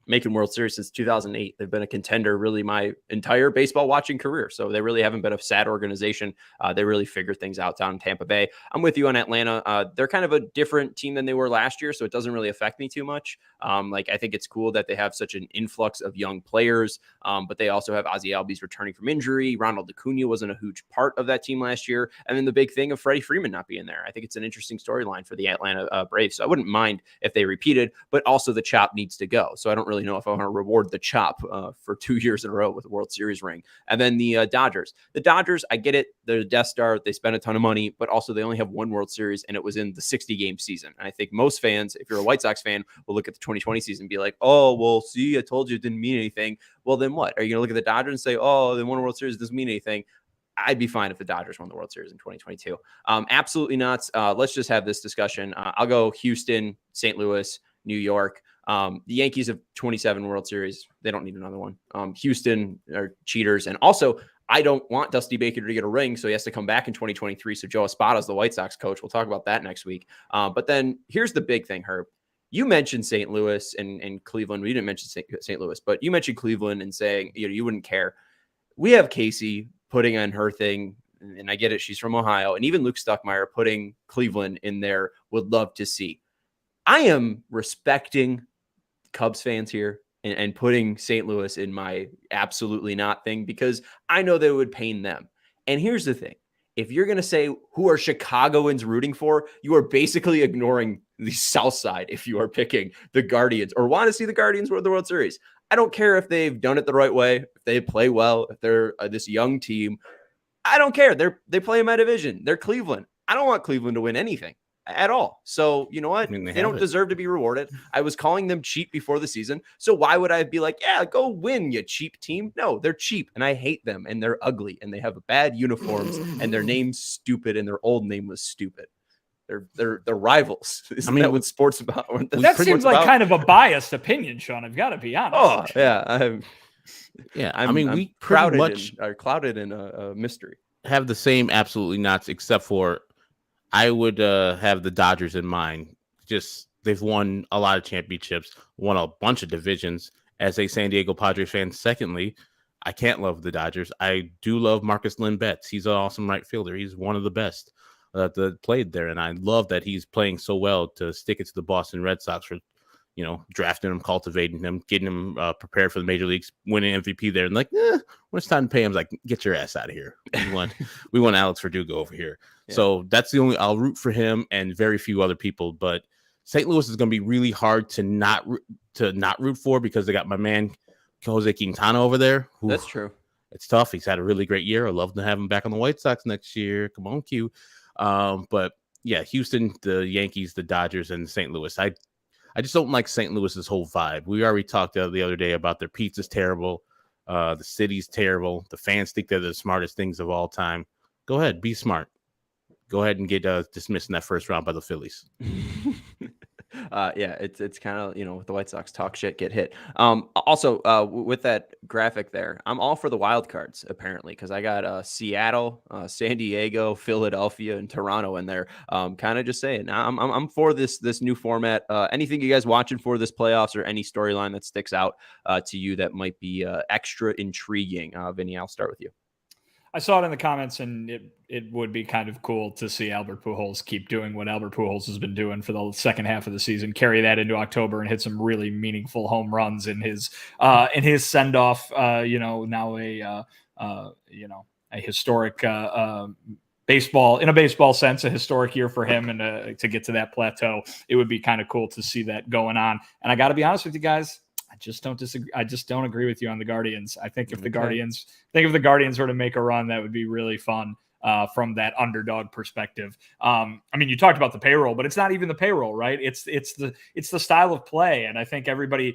making World Series since 2008. They've been a contender really my entire baseball watching career. So they really haven't been a sad organization. They really figured things out down in Tampa Bay. I'm with you on Atlanta. They're kind of a different team than they were last year, so it doesn't really affect me too much. I think it's cool that they have such an influx of young players, but they also have Ozzie Albies returning from injury. Ronald Acuna wasn't a huge part of that team last year. And then the big thing of Freddie Freeman not being there. I think it's an interesting storyline for the Atlanta Braves. So I wouldn't mind if they repeated, but also the chop needs to go. So I don't really know if I want to reward the chop for 2 years in a row with a World Series ring. And then the Dodgers. The Dodgers, I get it. They're the Death Star. They spend a ton of money, but also they only have one World Series, and it was in the 60-game season. And I think most fans, if you're a White Sox fan, will look at the 2020 season and be like, oh, well, see, I told you it didn't mean anything. Well, then what? Are you going to look at the Dodgers and say, oh, they won a World Series, it doesn't mean anything? I'd be fine if the Dodgers won the World Series in 2022. Absolutely nuts. Let's just have this discussion. I'll go Houston, St. Louis, New York. The Yankees have 27 World Series. They don't need another one. Houston are cheaters. And also, I don't want Dusty Baker to get a ring, so he has to come back in 2023. So Joe Espada is the White Sox coach. We'll talk about that next week. But then here's the big thing, Herb. You mentioned St. Louis and Cleveland. We didn't mention St. Louis, but you mentioned Cleveland and saying you wouldn't care. We have Casey putting on her thing and I get it, she's from Ohio, and even Luke Stuckmeyer putting Cleveland in there, would love to see. I am respecting Cubs fans here and putting St. Louis in my absolutely not thing, because I know that it would pain them. And here's the thing. If you're going to say who are Chicagoans rooting for, you are basically ignoring the South Side if you are picking the Guardians or want to see the Guardians win the World Series. I don't care if they've done it the right way, if they play well, if they're this young team. I don't care. They play in my division. They're Cleveland. I don't want Cleveland to win anything at all. So you know what? I mean, they don't deserve to be rewarded. I was calling them cheap before the season. So why would I be like, yeah, go win, you cheap team? No, they're cheap and I hate them and they're ugly and they have bad uniforms and their name's stupid and their old name was stupid. They're rivals. Isn't that what sports about? That seems like kind of a biased opinion, Sean. I've got to be honest. Oh yeah, we crowded much are clouded in a mystery. Have the same absolutely nots, except for I would have the Dodgers in mind. Just they've won a lot of championships, won a bunch of divisions. As a San Diego Padres fan, secondly, I can't love the Dodgers. I do love Marcus Lynn Betts. He's an awesome right fielder. He's one of the best that played there, and I love that he's playing so well to stick it to the Boston Red Sox for, drafting him, cultivating him, getting him prepared for the major leagues, winning MVP there, and like, when it's time to pay him, like, get your ass out of here. We want Alex Verdugo over here. Yeah. So that's the only I'll root for him and very few other people. But St. Louis is going to be really hard to not root for because they got my man Jose Quintana over there. That's true. It's tough. He's had a really great year. I'd love to have him back on the White Sox next year. Come on, Q. But yeah, Houston, the Yankees, the Dodgers, and St. Louis. I just don't like St. Louis's whole vibe. We already talked the other day about their pizza's terrible. The city's terrible. The fans think they're the smartest things of all time. Go ahead, be smart. Go ahead and get dismissed in that first round by the Phillies. It's kind of, with the White Sox talk shit, get hit. Also, with that graphic there, I'm all for the wild cards apparently, because I got Seattle, San Diego, Philadelphia, and Toronto in there. Kind of just saying, I'm for this new format. Anything you guys watching for this playoffs, or any storyline that sticks out to you that might be extra intriguing? Vinny, I'll start with you. I saw it in the comments, and it would be kind of cool to see Albert Pujols keep doing what Albert Pujols has been doing for the second half of the season, carry that into October and hit some really meaningful home runs in his send off. Now a historic baseball, in a baseball sense, a historic year for him, and to get to that plateau, it would be kind of cool to see that going on. And I got to be honest with you guys, I just don't disagree. I just don't agree with you on the Guardians. I think if the Guardians were to make a run, that would be really fun from that underdog perspective. You talked about the payroll, but it's not even the payroll, right? It's the style of play. And I think everybody,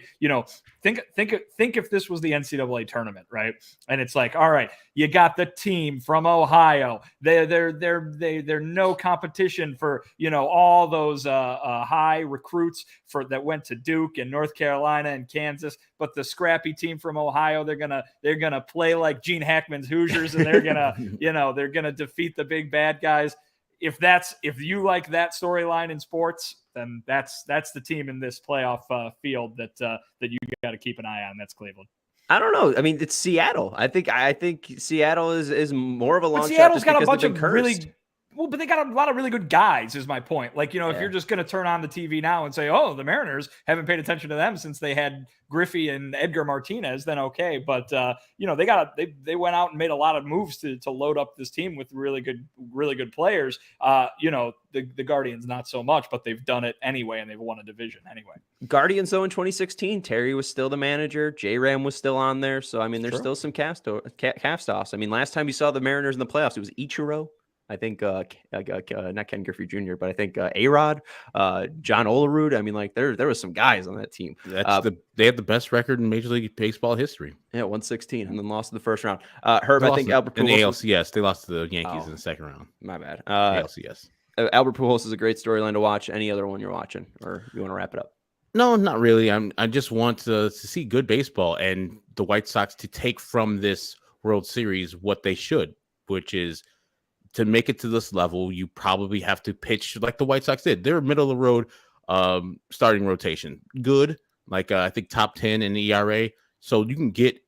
think if this was the NCAA tournament, right? And it's like, all right, you got the team from Ohio. They're no competition for, all those high recruits that went to Duke and North Carolina and Kansas, but the scrappy team from Ohio, they're gonna play like Gene Hackman's Hoosiers, and they're gonna defeat the big bad guys. If you like that storyline in sports, then that's the team in this playoff field that you got to keep an eye on. That's Cleveland. I don't know. I mean, it's Seattle. I think Seattle is more of a long shot. Seattle's got a bunch of really. Well, but they got a lot of really good guys, is my point. Like, if you're just going to turn on the TV now and say, oh, the Mariners haven't paid attention to them since they had Griffey and Edgar Martinez, then okay. But, they went out and made a lot of moves to load up this team with really good players. The Guardians, not so much, but they've done it anyway, and they've won a division anyway. Guardians, though, in 2016, Terry was still the manager. J-Ram was still on there. So, I mean, there's still some cast-offs. I mean, last time you saw the Mariners in the playoffs, it was Ichiro. I think not Ken Griffey Jr., but I think A-Rod, John Olerud. I mean, like there was some guys on that team. They had the best record in Major League Baseball history. Yeah, 116, and then lost in the first round. Herb, I think Albert Pujols in the ALCS. They lost to the Yankees in the second round. My bad. ALCS. Albert Pujols is a great storyline to watch. Any other one you're watching, or you want to wrap it up? No, not really. I just want to see good baseball and the White Sox to take from this World Series what they should, which is, to make it to this level, you probably have to pitch like the White Sox did. They're middle of the road starting rotation. Good, like I think top 10 in ERA. So you can get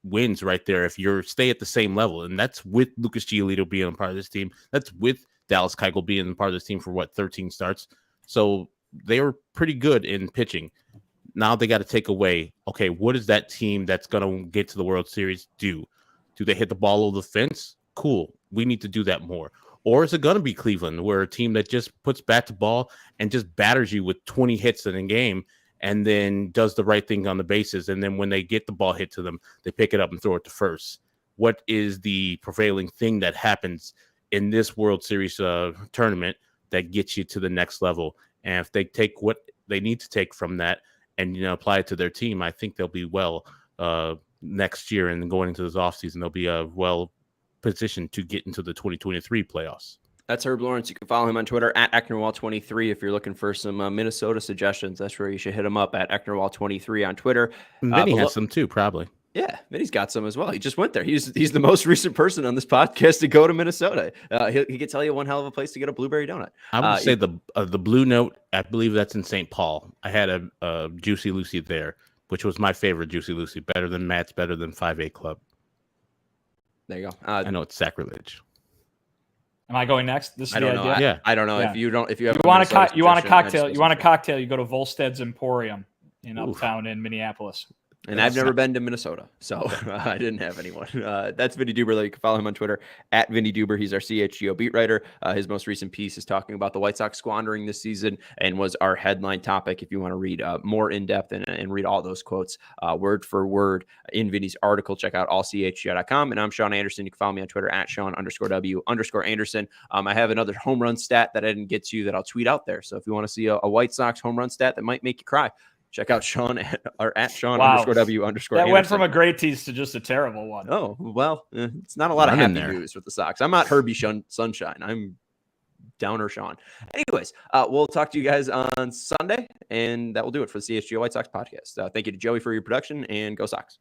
wins right there if you stay at the same level. And that's with Lucas Giolito being a part of this team. That's with Dallas Keuchel being a part of this team for 13 starts. So they were pretty good in pitching. Now they got to take away, okay, what is that team that's going to get to the World Series do? Do they hit the ball over the fence? Cool. We need to do that more. Or is it going to be Cleveland, where a team that just puts bat to ball and just batters you with 20 hits in a game and then does the right thing on the bases? And then when they get the ball hit to them, they pick it up and throw it to first. What is the prevailing thing that happens in this World Series tournament that gets you to the next level? And if they take what they need to take from that and apply it to their team, I think they'll be well next year, and going into this offseason, they'll be well positioned to get into the 2023 playoffs. That's Herb Lawrence. You can follow him on Twitter at Ecknerwall23 if you're looking for some Minnesota suggestions. That's where you should hit him up at Ecknerwall23 on Twitter. Vinny has some too, probably. Yeah, Vinny's got some as well. He just went there. He's the most recent person on this podcast to go to Minnesota. He could tell you one hell of a place to get a blueberry donut. I would say the Blue Note, I believe that's in St. Paul. I had a Juicy Lucy there, which was my favorite Juicy Lucy. Better than Matt's, better than 5A Club. There you go. I know it's sacrilege. Am I going next? This is I don't know. idea? I don't know if you have. You want a cocktail? You want a cocktail? You go to Volstead's Emporium in Uptown in Minneapolis. And I've never been to Minnesota, so I didn't have anyone. That's Vinnie Duber. You can follow him on Twitter at Vinnie Duber. He's our CHGO beat writer. His most recent piece is talking about the White Sox squandering this season and was our headline topic. If you want to read more in depth and read all those quotes word for word in Vinnie's article, check out allchgo.com. And I'm Sean Anderson. You can follow me on Twitter at Sean_W_Anderson. I have another home run stat that I didn't get to that I'll tweet out there. So if you want to see a White Sox home run stat that might make you cry, check out Sean at Sean_W_Anderson. That went from a great tease to just a terrible one. Oh, well, it's not a lot of happy news with the Sox. I'm not Herbie Sunshine. I'm Downer Sean. Anyways, we'll talk to you guys on Sunday, and that will do it for the CHGO White Sox podcast. Thank you to Joey for your production, and go Sox.